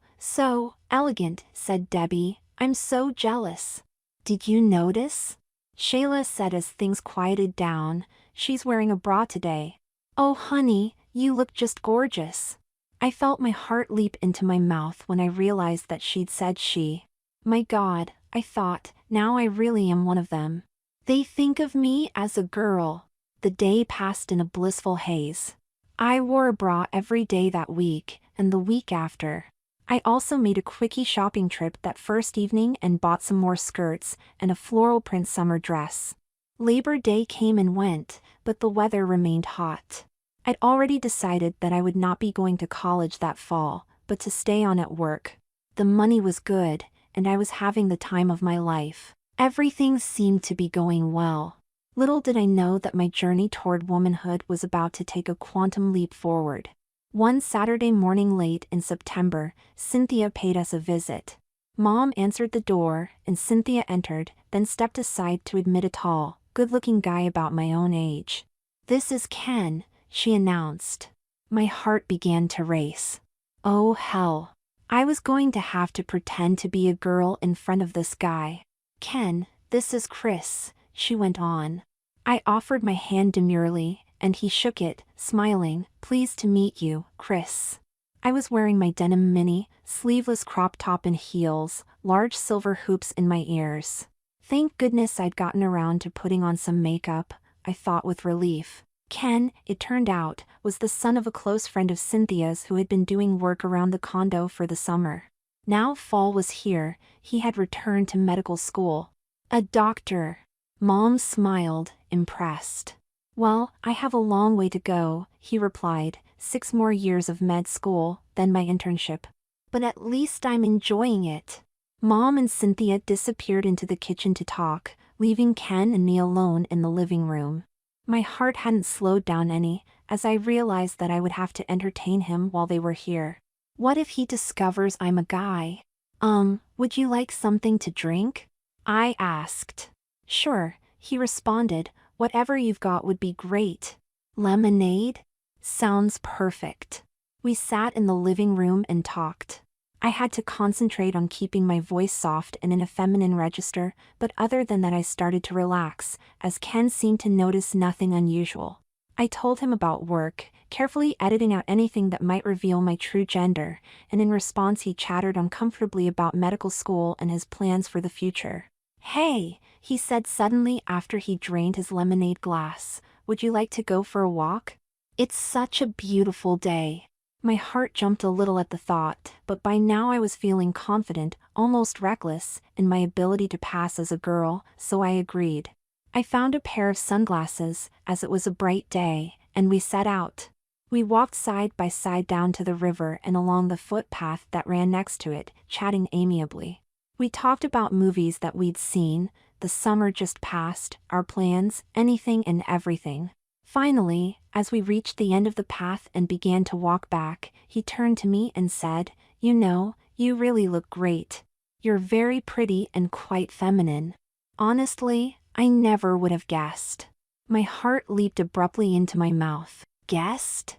elegant, said Debbie. I'm so jealous. Did you notice? Shayla said as things quieted down. She's wearing a bra today. Oh honey, you look just gorgeous. I felt my heart leap into my mouth when I realized that she'd said she. My God, I thought, now I really am one of them. They think of me as a girl. The day passed in a blissful haze. I wore a bra every day that week, and the week after. I also made a quickie shopping trip that first evening and bought some more skirts and a floral print summer dress. Labor Day came and went, but the weather remained hot. I'd already decided that I would not be going to college that fall, but to stay on at work. The money was good, and I was having the time of my life. Everything seemed to be going well. Little did I know that my journey toward womanhood was about to take a quantum leap forward. One Saturday morning late in September, Cynthia paid us a visit. Mom answered the door, and Cynthia entered, then stepped aside to admit a tall, good-looking guy about my own age. This is Ken, she announced. My heart began to race. Oh hell. I was going to have to pretend to be a girl in front of this guy. Ken, this is Chris, she went on. I offered my hand demurely, and he shook it, smiling. Pleased to meet you, Chris. I was wearing my denim mini, sleeveless crop top and heels, large silver hoops in my ears. Thank goodness I'd gotten around to putting on some makeup, I thought with relief. Ken, it turned out, was the son of a close friend of Cynthia's who had been doing work around the condo for the summer. Now fall was here, he had returned to medical school. A doctor. Mom smiled, impressed. Well, I have a long way to go, he replied, 6 more years of med school, then my internship. But at least I'm enjoying it. Mom and Cynthia disappeared into the kitchen to talk, leaving Ken and me alone in the living room. My heart hadn't slowed down any, as I realized that I would have to entertain him while they were here. What if he discovers I'm a guy? Would you like something to drink? I asked. Sure, he responded, whatever you've got would be great. Lemonade? Sounds perfect. We sat in the living room and talked. I had to concentrate on keeping my voice soft and in a feminine register, but other than that I started to relax, as Ken seemed to notice nothing unusual. I told him about work, carefully editing out anything that might reveal my true gender, and in response he chattered uncomfortably about medical school and his plans for the future. Hey, he said suddenly after he drained his lemonade glass, would you like to go for a walk? It's such a beautiful day. My heart jumped a little at the thought, but by now I was feeling confident, almost reckless, in my ability to pass as a girl, so I agreed. I found a pair of sunglasses, as it was a bright day, and we set out. We walked side by side down to the river and along the footpath that ran next to it, chatting amiably. We talked about movies that we'd seen, the summer just passed, our plans, anything and everything. Finally, as we reached the end of the path and began to walk back, he turned to me and said, you know, you really look great. You're very pretty and quite feminine. Honestly, I never would have guessed. My heart leaped abruptly into my mouth. Guessed?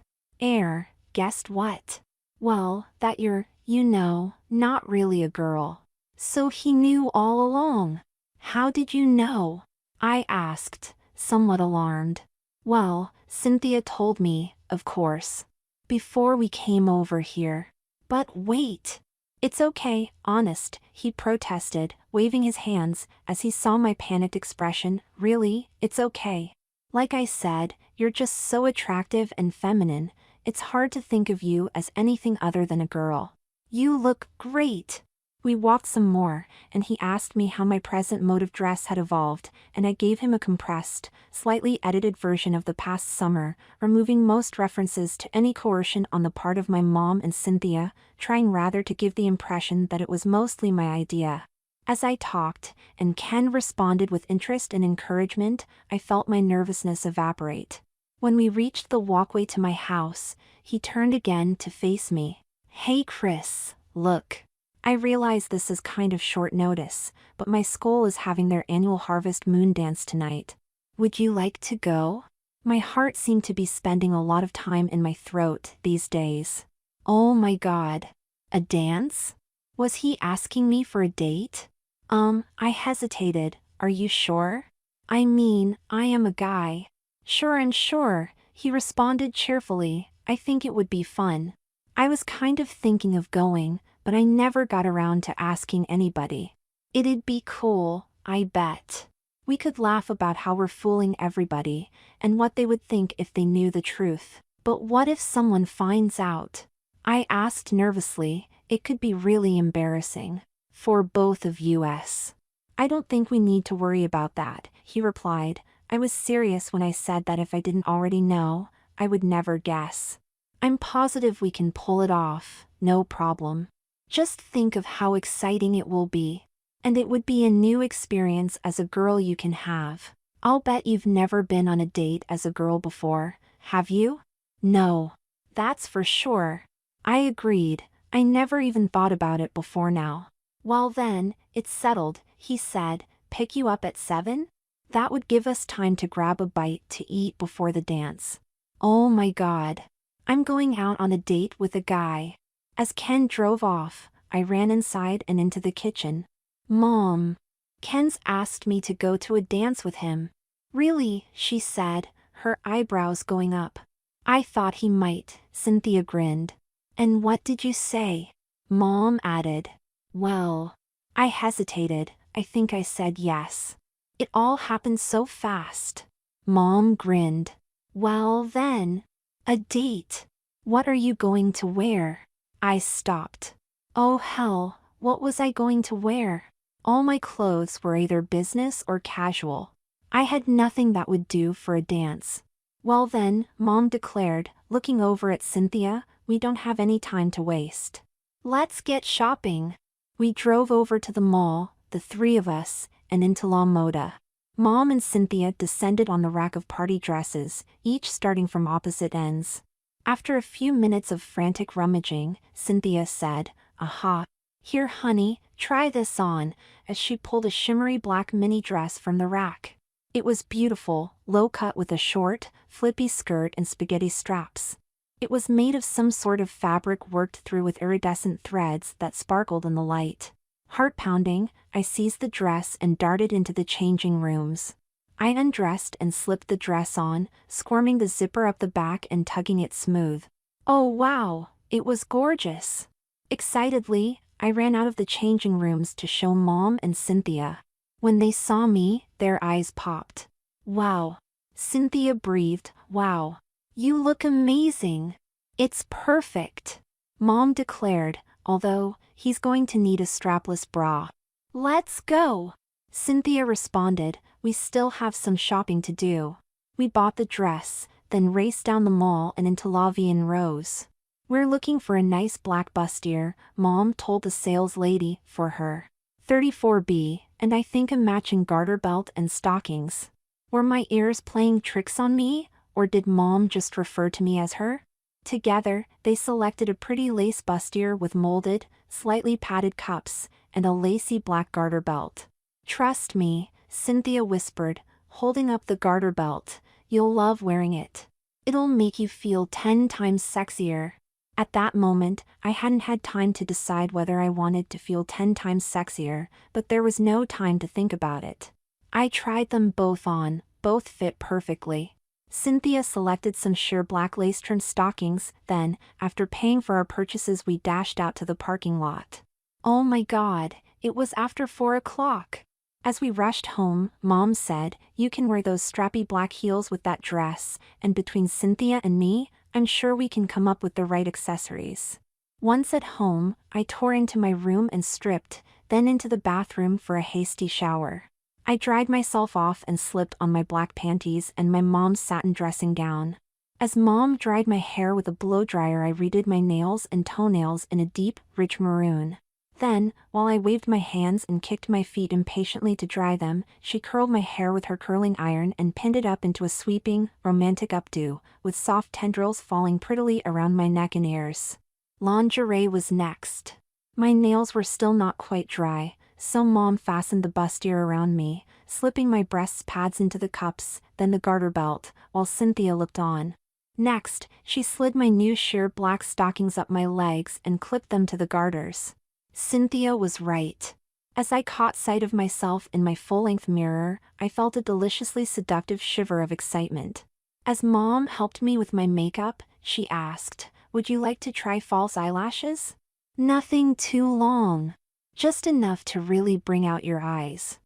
Guessed what? Well, that you're, you know, not really a girl. So he knew all along. How did you know? I asked, somewhat alarmed. Well, Cynthia told me, of course. Before we came over here. But wait. It's okay, honest, he protested, waving his hands, as he saw my panicked expression. Really, it's okay. Like I said, you're just so attractive and feminine, it's hard to think of you as anything other than a girl. You look great. We walked some more, and he asked me how my present mode of dress had evolved, and I gave him a compressed, slightly edited version of the past summer, removing most references to any coercion on the part of my mom and Cynthia, trying rather to give the impression that it was mostly my idea. As I talked, and Ken responded with interest and encouragement, I felt my nervousness evaporate. When we reached the walkway to my house, he turned again to face me. Hey Chris, look. I realize this is kind of short notice, but my school is having their annual Harvest Moon Dance tonight. Would you like to go? My heart seemed to be spending a lot of time in my throat these days. Oh my god. A dance? Was he asking me for a date? I hesitated. Are you sure? I mean, I am a guy. Sure and sure, he responded cheerfully. I think it would be fun. I was kind of thinking of going, but I never got around to asking anybody. It'd be cool, I bet. We could laugh about how we're fooling everybody, and what they would think if they knew the truth. But what if someone finds out? I asked nervously. It could be really embarrassing. For both of us. I don't think we need to worry about that, he replied. I was serious when I said that if I didn't already know, I would never guess. I'm positive we can pull it off, no problem. Just think of how exciting it will be. And it would be a new experience as a girl you can have. I'll bet you've never been on a date as a girl before, have you? No. That's for sure. I agreed. I never even thought about it before now. Well then, it's settled, he said. Pick you up at 7? That would give us time to grab a bite to eat before the dance. Oh my god. I'm going out on a date with a guy. As Ken drove off, I ran inside and into the kitchen. Mom. Ken's asked me to go to a dance with him. Really, she said, her eyebrows going up. I thought he might, Cynthia grinned. And what did you say? Mom added. Well. I hesitated. I think I said yes. It all happened so fast. Mom grinned. Well then. A date. What are you going to wear? I stopped. Oh hell, what was I going to wear? All my clothes were either business or casual. I had nothing that would do for a dance. Well then, Mom declared, looking over at Cynthia, we don't have any time to waste. Let's get shopping. We drove over to the mall, the three of us, and into La Moda. Mom and Cynthia descended on the rack of party dresses, each starting from opposite ends. After a few minutes of frantic rummaging, Cynthia said, Aha. Here honey, try this on, as she pulled a shimmery black mini dress from the rack. It was beautiful, low-cut with a short, flippy skirt and spaghetti straps. It was made of some sort of fabric worked through with iridescent threads that sparkled in the light. Heart-pounding, I seized the dress and darted into the changing rooms. I undressed and slipped the dress on, squirming the zipper up the back and tugging it smooth. Oh wow, it was gorgeous. Excitedly, I ran out of the changing rooms to show Mom and Cynthia. When they saw me, their eyes popped. Wow. Cynthia breathed, wow. You look amazing. It's perfect. Mom declared, although, he's going to need a strapless bra. Let's go. Cynthia responded, we still have some shopping to do. We bought the dress, then raced down the mall and into La Vie en Rose. We're looking for a nice black bustier, Mom told the sales lady, for her 34B, and I think a matching garter belt and stockings. Were my ears playing tricks on me, or did Mom just refer to me as her? Together, they selected a pretty lace bustier with molded, slightly padded cups, and a lacy black garter belt. Trust me, Cynthia whispered, holding up the garter belt, you'll love wearing it. It'll make you feel 10 times sexier. At that moment, I hadn't had time to decide whether I wanted to feel 10 times sexier, but there was no time to think about it. I tried them both on, both fit perfectly. Cynthia selected some sheer black lace-trimmed stockings, then, after paying for our purchases we dashed out to the parking lot. Oh my god, it was after 4 o'clock. As we rushed home, Mom said, you can wear those strappy black heels with that dress, and between Cynthia and me, I'm sure we can come up with the right accessories. Once at home, I tore into my room and stripped, then into the bathroom for a hasty shower. I dried myself off and slipped on my black panties and my mom's satin dressing gown. As Mom dried my hair with a blow-dryer, I redid my nails and toenails in a deep, rich maroon. Then, while I waved my hands and kicked my feet impatiently to dry them, she curled my hair with her curling iron and pinned it up into a sweeping, romantic updo, with soft tendrils falling prettily around my neck and ears. Lingerie was next. My nails were still not quite dry, so Mom fastened the bustier around me, slipping my breast pads into the cups, then the garter belt, while Cynthia looked on. Next, she slid my new sheer black stockings up my legs and clipped them to the garters. Cynthia was right. As I caught sight of myself in my full-length mirror, I felt a deliciously seductive shiver of excitement. As Mom helped me with my makeup, she asked, "Would you like to try false eyelashes?" "Nothing too long. Just enough to really bring out your eyes."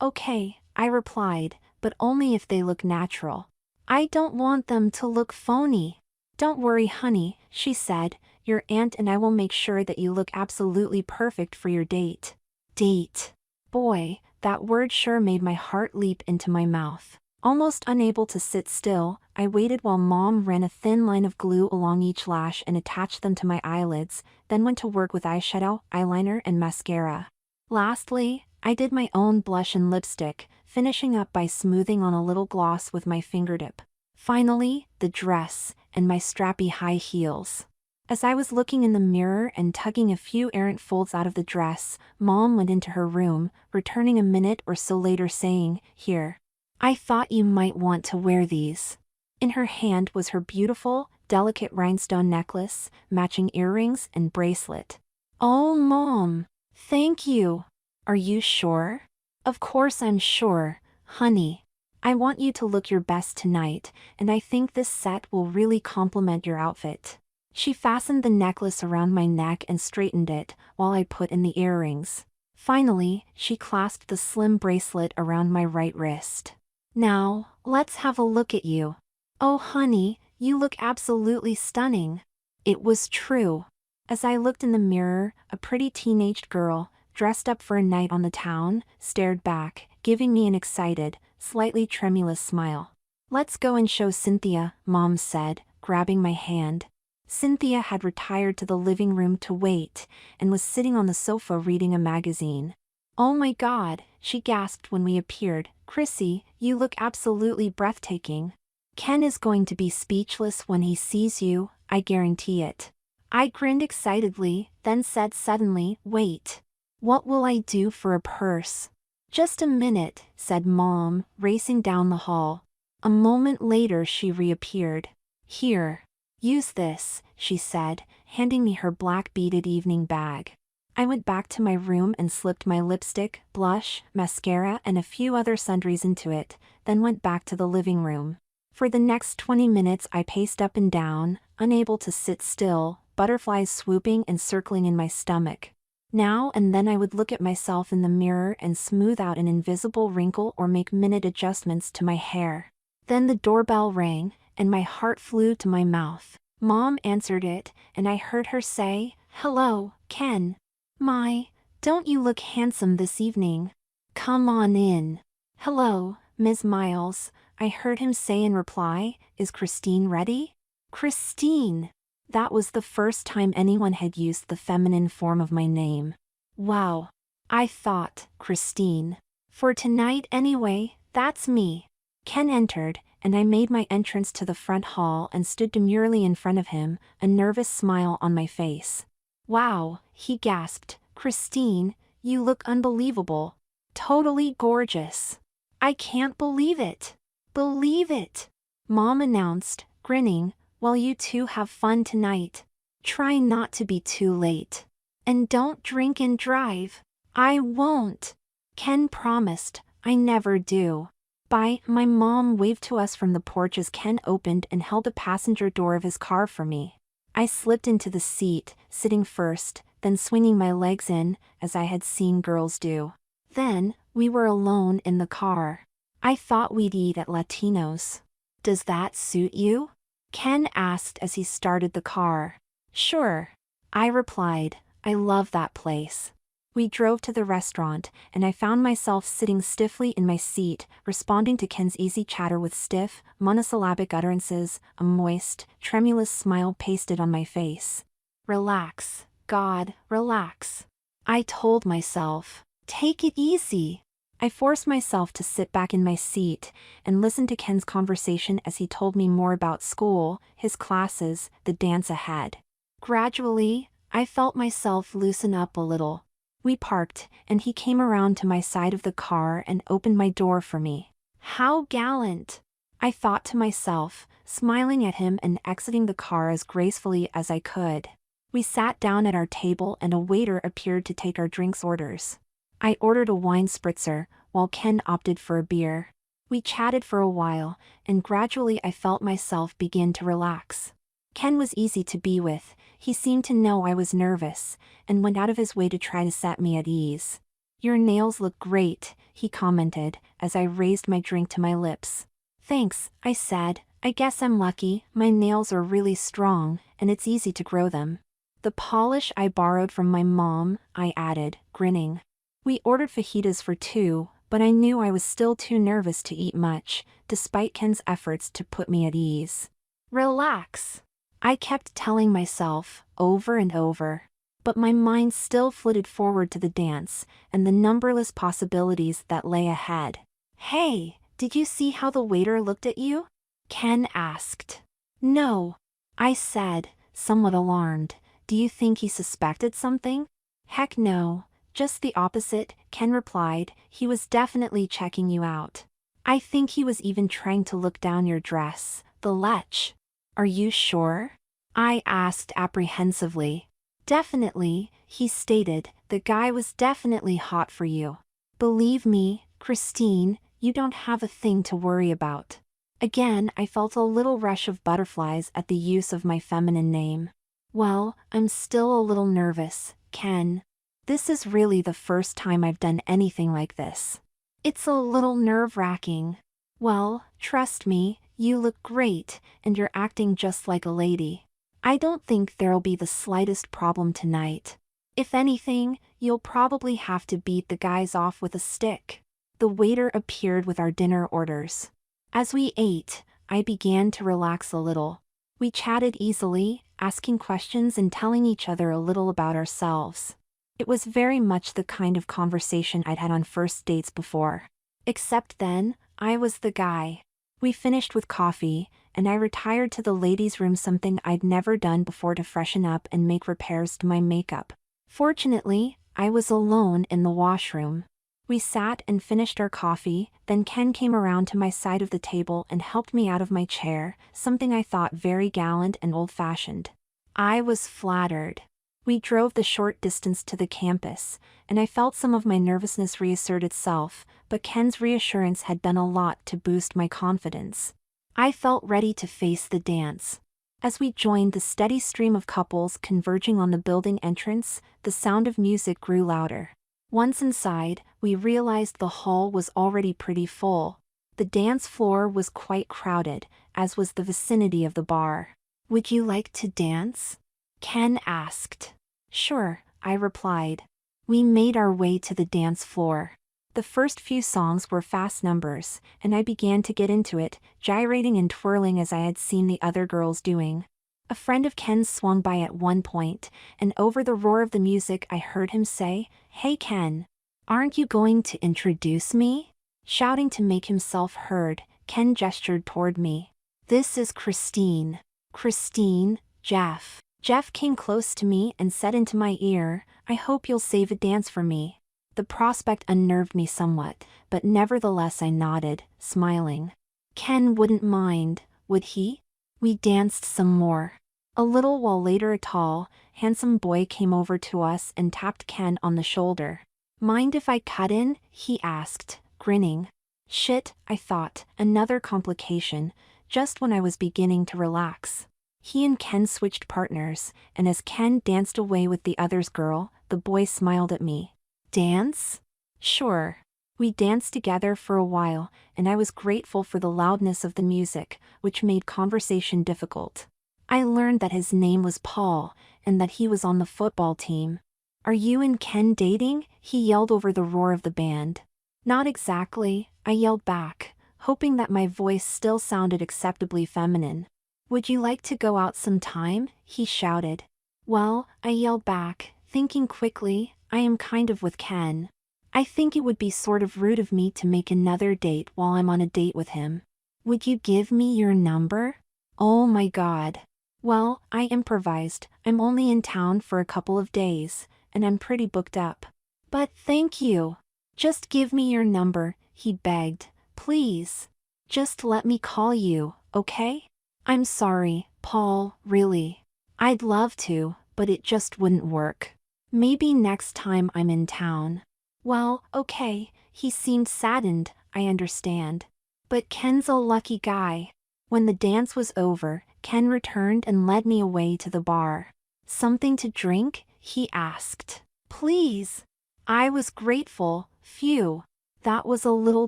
Okay, I replied, "but only if they look natural. I don't want them to look phony." "Don't worry, honey," she said, "your aunt and I will make sure that you look absolutely perfect for your date." Date. Boy, that word sure made my heart leap into my mouth. Almost unable to sit still, I waited while Mom ran a thin line of glue along each lash and attached them to my eyelids, then went to work with eyeshadow, eyeliner, and mascara. Lastly, I did my own blush and lipstick, finishing up by smoothing on a little gloss with my fingertip. Finally, the dress, and my strappy high heels. As I was looking in the mirror and tugging a few errant folds out of the dress, Mom went into her room, returning a minute or so later saying, "Here. I thought you might want to wear these." In her hand was her beautiful, delicate rhinestone necklace, matching earrings and bracelet. "Oh, Mom. Thank you. Are you sure?" "Of course I'm sure, honey. I want you to look your best tonight, and I think this set will really complement your outfit." She fastened the necklace around my neck and straightened it, while I put in the earrings. Finally, she clasped the slim bracelet around my right wrist. "Now, let's have a look at you. Oh honey, you look absolutely stunning." It was true. As I looked in the mirror, a pretty teenaged girl, dressed up for a night on the town, stared back, giving me an excited, slightly tremulous smile. "Let's go and show Cynthia," Mom said, grabbing my hand. Cynthia had retired to the living room to wait, and was sitting on the sofa reading a magazine. "Oh my God," she gasped when we appeared, "Chrissy, you look absolutely breathtaking. Ken is going to be speechless when he sees you, I guarantee it." I grinned excitedly, then said suddenly, "Wait. What will I do for a purse?" "Just a minute," said Mom, racing down the hall. A moment later she reappeared. "Here. Use this," she said, handing me her black beaded evening bag. I went back to my room and slipped my lipstick, blush, mascara and a few other sundries into it, then went back to the living room. For the next 20 minutes I paced up and down, unable to sit still, butterflies swooping and circling in my stomach. Now and then I would look at myself in the mirror and smooth out an invisible wrinkle or make minute adjustments to my hair. Then the doorbell rang, and my heart flew to my mouth. Mom answered it, and I heard her say, "Hello, Ken. My, don't you look handsome this evening? Come on in." "Hello, Ms. Miles," I heard him say in reply. "Is Christine ready?" Christine! That was the first time anyone had used the feminine form of my name. Wow. I thought, Christine. For tonight anyway, that's me. Ken entered, and I made my entrance to the front hall and stood demurely in front of him, a nervous smile on my face. "Wow," he gasped, "Christine, you look unbelievable. Totally gorgeous." "I can't believe it." "Believe it," Mom announced, grinning, "while you two have fun tonight. Try not to be too late. And don't drink and drive." "I won't." Ken promised. "I never do." Bye. My mom waved to us from the porch as Ken opened and held the passenger door of his car for me. I slipped into the seat, sitting first, then swinging my legs in, as I had seen girls do. Then, we were alone in the car. "I thought we'd eat at Latino's. Does that suit you?" Ken asked as he started the car. "Sure," I replied. "I love that place." We drove to the restaurant, and I found myself sitting stiffly in my seat, responding to Ken's easy chatter with stiff, monosyllabic utterances, a moist, tremulous smile pasted on my face. "Relax, God, relax," I told myself. "Take it easy." I forced myself to sit back in my seat and listen to Ken's conversation as he told me more about school, his classes, the dance ahead. Gradually, I felt myself loosen up a little. We parked, and he came around to my side of the car and opened my door for me. How gallant! I thought to myself, smiling at him and exiting the car as gracefully as I could. We sat down at our table and a waiter appeared to take our drinks orders. I ordered a wine spritzer, while Ken opted for a beer. We chatted for a while, and gradually I felt myself begin to relax. Ken was easy to be with. He seemed to know I was nervous, and went out of his way to try to set me at ease. "Your nails look great," he commented, as I raised my drink to my lips. "Thanks," I said. "I guess I'm lucky, my nails are really strong, and it's easy to grow them." "The polish I borrowed from my mom," I added, grinning. We ordered fajitas for two, but I knew I was still too nervous to eat much, despite Ken's efforts to put me at ease. "Relax," I kept telling myself, over and over. But my mind still flitted forward to the dance, and the numberless possibilities that lay ahead. "Hey, did you see how the waiter looked at you?" Ken asked. "No," I said, somewhat alarmed. "Do you think he suspected something?" "Heck no, just the opposite," Ken replied. "He was definitely checking you out. I think he was even trying to look down your dress, the lech." "Are you sure?" I asked apprehensively. "Definitely," he stated. "The guy was definitely hot for you. Believe me, Christine, you don't have a thing to worry about." Again I felt a little rush of butterflies at the use of my feminine name. "Well, I'm still a little nervous, Ken. This is really the first time I've done anything like this. It's a little nerve-wracking." "Well, trust me, you look great, and you're acting just like a lady. I don't think there'll be the slightest problem tonight. If anything, you'll probably have to beat the guys off with a stick." The waiter appeared with our dinner orders. As we ate, I began to relax a little. We chatted easily, asking questions and telling each other a little about ourselves. It was very much the kind of conversation I'd had on first dates before. Except then, I was the guy. We finished with coffee, and I retired to the ladies' room, something I'd never done before, to freshen up and make repairs to my makeup. Fortunately, I was alone in the washroom. We sat and finished our coffee, then Ken came around to my side of the table and helped me out of my chair, something I thought very gallant and old-fashioned. I was flattered. We drove the short distance to the campus, and I felt some of my nervousness reassert itself, but Ken's reassurance had done a lot to boost my confidence. I felt ready to face the dance. As we joined the steady stream of couples converging on the building entrance, the sound of music grew louder. Once inside, we realized the hall was already pretty full. The dance floor was quite crowded, as was the vicinity of the bar. "Would you like to dance?" Ken asked. "Sure," I replied. We made our way to the dance floor. The first few songs were fast numbers, and I began to get into it, gyrating and twirling as I had seen the other girls doing. A friend of Ken's swung by at one point, and over the roar of the music I heard him say, "Hey Ken, aren't you going to introduce me?" Shouting to make himself heard, Ken gestured toward me. "This is Christine." "Christine, Jeff." Jeff came close to me and said into my ear, "I hope you'll save a dance for me." The prospect unnerved me somewhat, but nevertheless I nodded, smiling. Ken wouldn't mind, would he? We danced some more. A little while later, a tall, handsome boy came over to us and tapped Ken on the shoulder. "Mind if I cut in?" he asked, grinning. Shit, I thought, another complication, just when I was beginning to relax. He and Ken switched partners, and as Ken danced away with the other's girl, the boy smiled at me. "Dance?" "Sure." We danced together for a while, and I was grateful for the loudness of the music, which made conversation difficult. I learned that his name was Paul, and that he was on the football team. "Are you and Ken dating?" he yelled over the roar of the band. "Not exactly," I yelled back, hoping that my voice still sounded acceptably feminine. "Would you like to go out sometime?" he shouted. "Well," I yelled back, thinking quickly, I am kind of with Ken. I think it would be sort of rude of me to make another date while I'm on a date with him. "Would you give me your number?" Oh my god. Well, I improvised. I'm only in town for a couple of days, and I'm pretty booked up. But thank you. Just give me your number, he begged. Please. Just let me call you, okay? I'm sorry, Paul, really. I'd love to, but it just wouldn't work. Maybe next time I'm in town. Well, okay, he seemed saddened, I understand. But Ken's a lucky guy. When the dance was over, Ken returned and led me away to the bar. Something to drink? He asked. Please. I was grateful. Phew. That was a little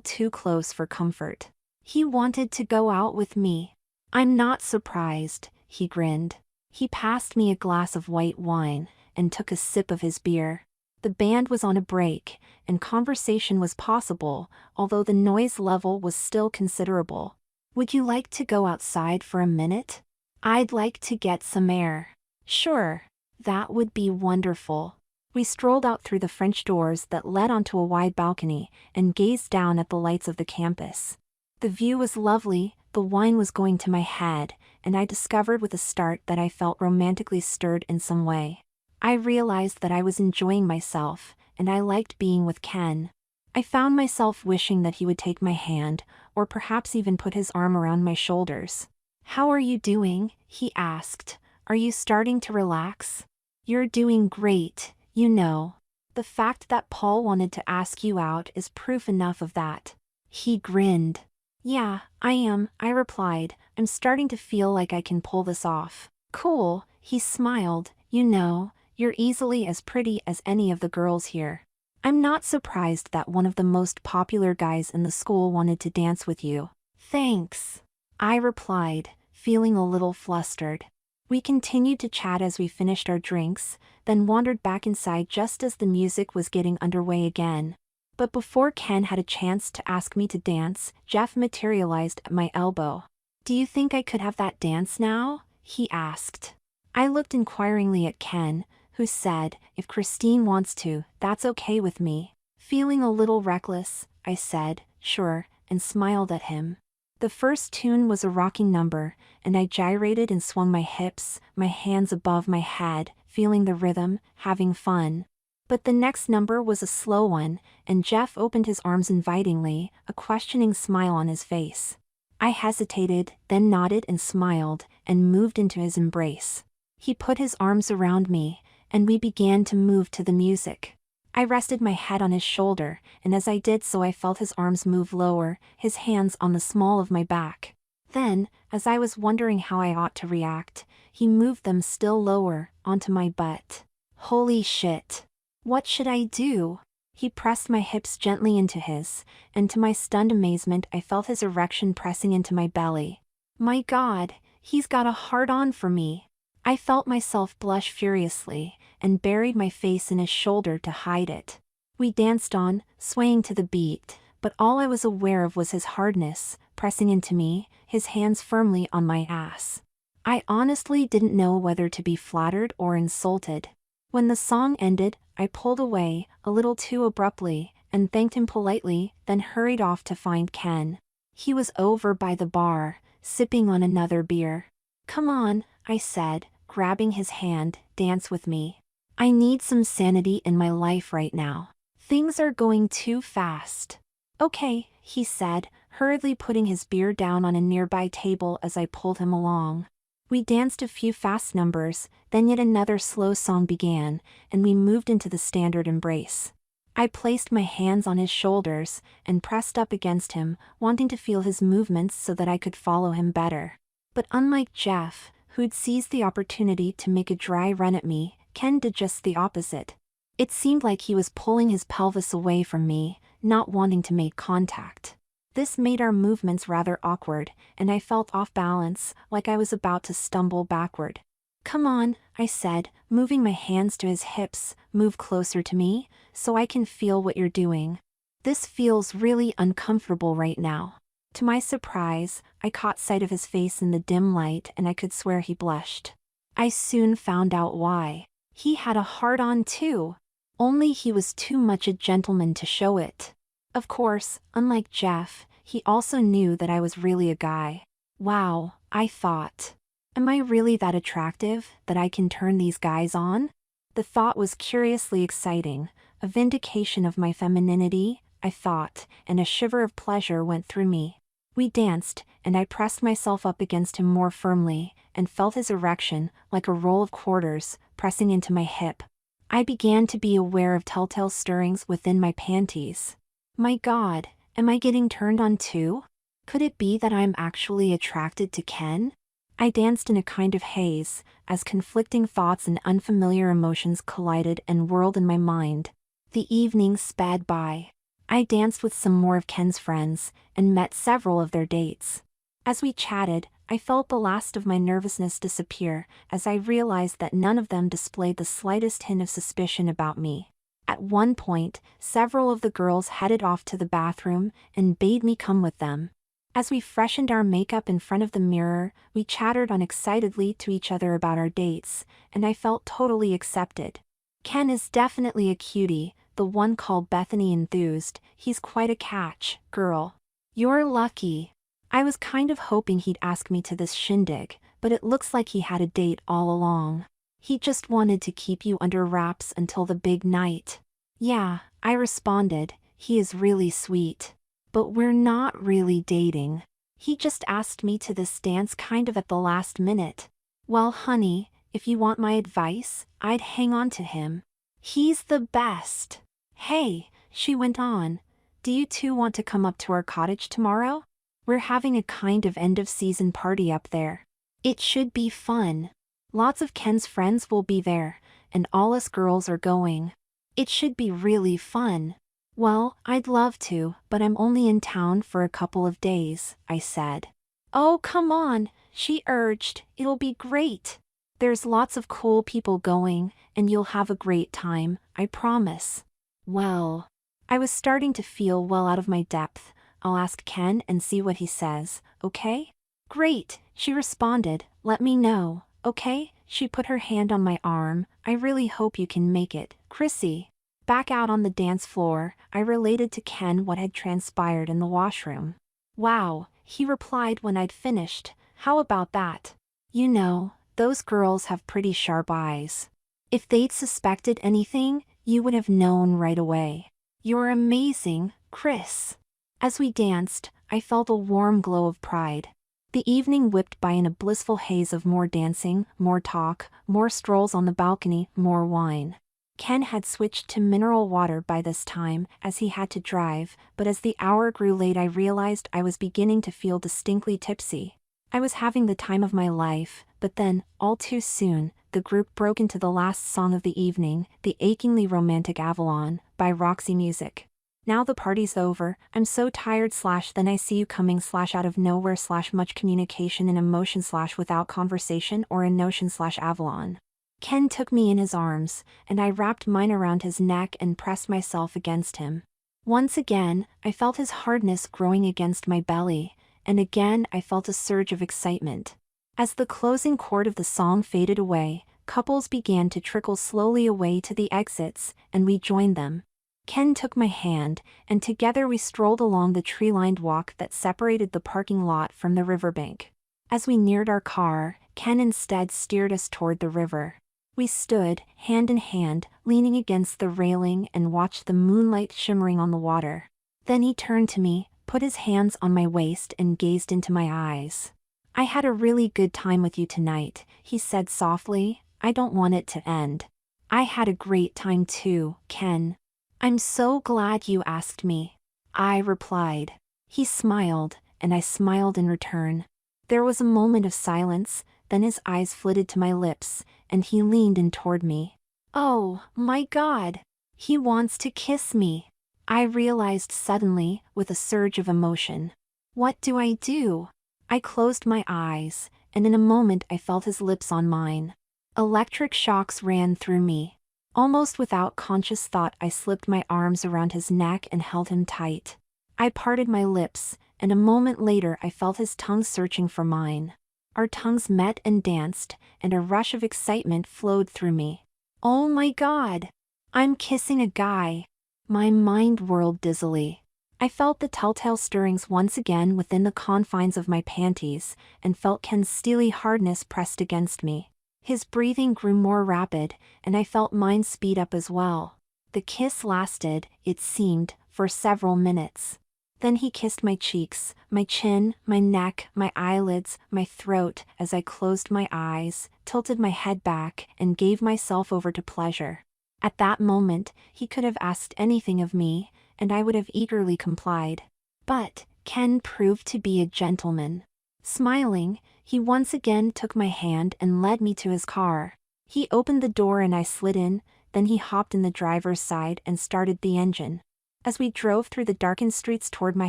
too close for comfort. He wanted to go out with me. I'm not surprised, he grinned. He passed me a glass of white wine and took a sip of his beer. The band was on a break, and conversation was possible, although the noise level was still considerable. Would you like to go outside for a minute? I'd like to get some air. Sure. That would be wonderful. We strolled out through the French doors that led onto a wide balcony and gazed down at the lights of the campus. The view was lovely, the wine was going to my head, and I discovered with a start that I felt romantically stirred in some way. I realized that I was enjoying myself, and I liked being with Ken. I found myself wishing that he would take my hand, or perhaps even put his arm around my shoulders. How are you doing? He asked. Are you starting to relax? You're doing great, you know. The fact that Paul wanted to ask you out is proof enough of that. He grinned. Yeah, I am, I replied. I'm starting to feel like I can pull this off. Cool, he smiled. You know, you're easily as pretty as any of the girls here. I'm not surprised that one of the most popular guys in the school wanted to dance with you. Thanks, I replied, feeling a little flustered. We continued to chat as we finished our drinks, then wandered back inside just as the music was getting underway again. But before Ken had a chance to ask me to dance, Jeff materialized at my elbow. Do you think I could have that dance now? He asked. I looked inquiringly at Ken, who said, if Christine wants to, that's okay with me. Feeling a little reckless, I said, sure, and smiled at him. The first tune was a rocking number, and I gyrated and swung my hips, my hands above my head, feeling the rhythm, having fun. But the next number was a slow one, and Jeff opened his arms invitingly, a questioning smile on his face. I hesitated, then nodded and smiled, and moved into his embrace. He put his arms around me, and we began to move to the music. I rested my head on his shoulder, and as I did so I felt his arms move lower, his hands on the small of my back. Then, as I was wondering how I ought to react, he moved them still lower, onto my butt. Holy shit. What should I do? He pressed my hips gently into his, and to my stunned amazement I felt his erection pressing into my belly. My God, he's got a hard-on for me. I felt myself blush furiously, and buried my face in his shoulder to hide it. We danced on, swaying to the beat, but all I was aware of was his hardness, pressing into me, his hands firmly on my ass. I honestly didn't know whether to be flattered or insulted. When the song ended, I pulled away, a little too abruptly, and thanked him politely, then hurried off to find Ken. He was over by the bar, sipping on another beer. Come on, I said, grabbing his hand, dance with me. I need some sanity in my life right now. Things are going too fast. Okay, he said, hurriedly putting his beer down on a nearby table as I pulled him along. We danced a few fast numbers, then yet another slow song began, and we moved into the standard embrace. I placed my hands on his shoulders, and pressed up against him, wanting to feel his movements so that I could follow him better. But unlike Jeff, who'd seized the opportunity to make a dry run at me, Ken did just the opposite. It seemed like he was pulling his pelvis away from me, not wanting to make contact. This made our movements rather awkward, and I felt off balance, like I was about to stumble backward. Come on, I said, moving my hands to his hips, move closer to me, so I can feel what you're doing. This feels really uncomfortable right now. To my surprise, I caught sight of his face in the dim light and I could swear he blushed. I soon found out why. He had a hard-on too. Only he was too much a gentleman to show it. Of course, unlike Jeff, he also knew that I was really a guy. Wow, I thought. Am I really that attractive, that I can turn these guys on? The thought was curiously exciting, A vindication of my femininity, I thought, and a shiver of pleasure went through me. We danced, and I pressed myself up against him more firmly, and felt his erection, like a roll of quarters, pressing into my hip. I began to be aware of telltale stirrings within my panties. My God, am I getting turned on too? Could it be that I'm actually attracted to Ken? I danced in a kind of haze, as conflicting thoughts and unfamiliar emotions collided and whirled in my mind. The evening sped by. I danced with some more of Ken's friends, and met several of their dates. As we chatted, I felt the last of my nervousness disappear, as I realized that none of them displayed the slightest hint of suspicion about me. At one point, several of the girls headed off to the bathroom, and bade me come with them. As we freshened our makeup in front of the mirror, we chattered unexcitedly to each other about our dates, and I felt totally accepted. Ken is definitely a cutie, the one called Bethany enthused. He's quite a catch, girl. You're lucky. I was kind of hoping he'd ask me to this shindig, but it looks like he had a date all along. He just wanted to keep you under wraps until the big night. Yeah, I responded, he is really sweet. But we're not really dating. He just asked me to this dance kind of at the last minute. Well, honey, if you want my advice, I'd hang on to him. He's the best. Hey, she went on, do you two want to come up to our cottage tomorrow? We're having a kind of end-of-season party up there. It should be fun. Lots of Ken's friends will be there, and all us girls are going. It should be really fun. Well, I'd love to, but I'm only in town for a couple of days, I said. Oh, come on, she urged, it'll be great. There's lots of cool people going, and you'll have a great time, I promise. Well, I was starting to feel well out of my depth. I'll ask Ken and see what he says, okay? Great, she responded, let me know, okay? She put her hand on my arm, I really hope you can make it, Chrissy. Back out on the dance floor, I related to Ken what had transpired in the washroom. Wow, he replied when I'd finished, how about that? You know, those girls have pretty sharp eyes. If they'd suspected anything, you would have known right away. You're amazing, Chris. As we danced, I felt a warm glow of pride. The evening whipped by in a blissful haze of more dancing, more talk, more strolls on the balcony, more wine. Ken had switched to mineral water by this time, as he had to drive, but as the hour grew late I realized I was beginning to feel distinctly tipsy. I was having the time of my life, but then, all too soon, the group broke into the last song of the evening, The Achingly Romantic Avalon, by Roxy Music. Now the party's over, I'm so tired / then I see you coming / out of nowhere / much communication and emotion / without conversation or in notion / Avalon. Ken took me in his arms, and I wrapped mine around his neck and pressed myself against him. Once again, I felt his hardness growing against my belly, and again I felt a surge of excitement. As the closing chord of the song faded away, couples began to trickle slowly away to the exits, and we joined them. Ken took my hand, and together we strolled along the tree-lined walk that separated the parking lot from the riverbank. As we neared our car, Ken instead steered us toward the river. We stood, hand in hand, leaning against the railing and watched the moonlight shimmering on the water. Then he turned to me, put his hands on my waist and gazed into my eyes. I had a really good time with you tonight, he said softly, I don't want it to end. I had a great time too, Ken. I'm so glad you asked me. I replied. He smiled, and I smiled in return. There was a moment of silence, then his eyes flitted to my lips, and he leaned in toward me. Oh, my God! He wants to kiss me! I realized suddenly, with a surge of emotion. What do I do? I closed my eyes, and in a moment I felt his lips on mine. Electric shocks ran through me. Almost without conscious thought I slipped my arms around his neck and held him tight. I parted my lips, and a moment later I felt his tongue searching for mine. Our tongues met and danced, and a rush of excitement flowed through me. Oh my God! I'm kissing a guy! My mind whirled dizzily. I felt the telltale stirrings once again within the confines of my panties, and felt Ken's steely hardness pressed against me. His breathing grew more rapid, and I felt mine speed up as well. The kiss lasted, it seemed, for several minutes. Then he kissed my cheeks, my chin, my neck, my eyelids, my throat, as I closed my eyes, tilted my head back, and gave myself over to pleasure. At that moment, he could have asked anything of me, and I would have eagerly complied. But Ken proved to be a gentleman. Smiling, he once again took my hand and led me to his car. He opened the door and I slid in, then he hopped in the driver's side and started the engine. As we drove through the darkened streets toward my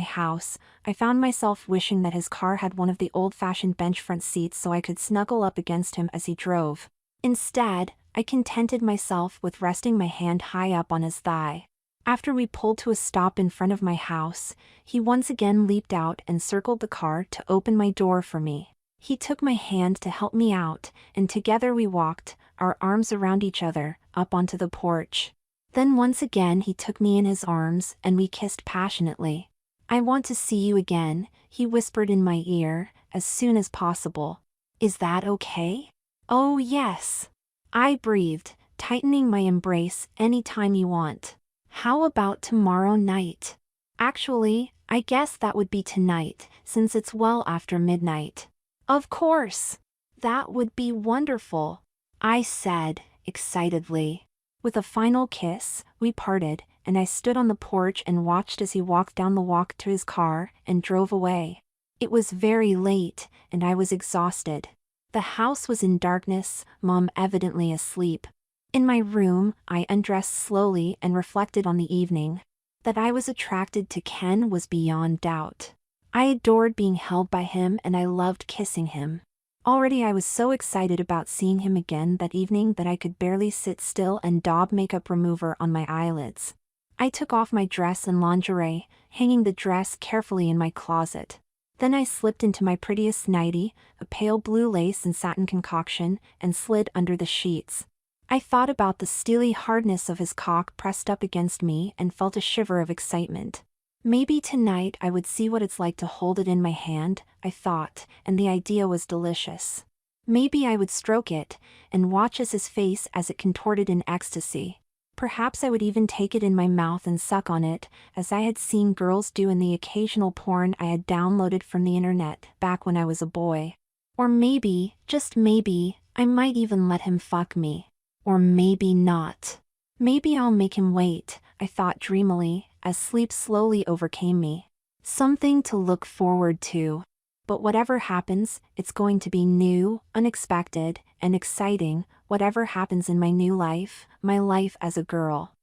house, I found myself wishing that his car had one of the old-fashioned bench front seats so I could snuggle up against him as he drove. Instead, I contented myself with resting my hand high up on his thigh. After we pulled to a stop in front of my house, he once again leaped out and circled the car to open my door for me. He took my hand to help me out, and together we walked, our arms around each other, up onto the porch. Then once again he took me in his arms and we kissed passionately. "I want to see you again," he whispered in my ear, "as soon as possible. Is that okay?" "Oh yes," I breathed, tightening my embrace. "Any time you want." "How about tomorrow night?" "Actually, I guess that would be tonight, since it's well after midnight." "Of course. That would be wonderful," I said, excitedly. With a final kiss, we parted, and I stood on the porch and watched as he walked down the walk to his car and drove away. It was very late, and I was exhausted. The house was in darkness, Mom evidently asleep. In my room, I undressed slowly and reflected on the evening. That I was attracted to Ken was beyond doubt. I adored being held by him and I loved kissing him. Already I was so excited about seeing him again that evening that I could barely sit still and daub makeup remover on my eyelids. I took off my dress and lingerie, hanging the dress carefully in my closet. Then I slipped into my prettiest nightie, a pale blue lace and satin concoction, and slid under the sheets. I thought about the steely hardness of his cock pressed up against me and felt a shiver of excitement. Maybe tonight I would see what it's like to hold it in my hand, I thought, and the idea was delicious. Maybe I would stroke it, and watch his face as it contorted in ecstasy. Perhaps I would even take it in my mouth and suck on it, as I had seen girls do in the occasional porn I had downloaded from the internet back when I was a boy. Or maybe, just maybe, I might even let him fuck me. Or maybe not. Maybe I'll make him wait, I thought dreamily, as sleep slowly overcame me. Something to look forward to. But whatever happens, it's going to be new, unexpected, and exciting, whatever happens in my new life, my life as a girl.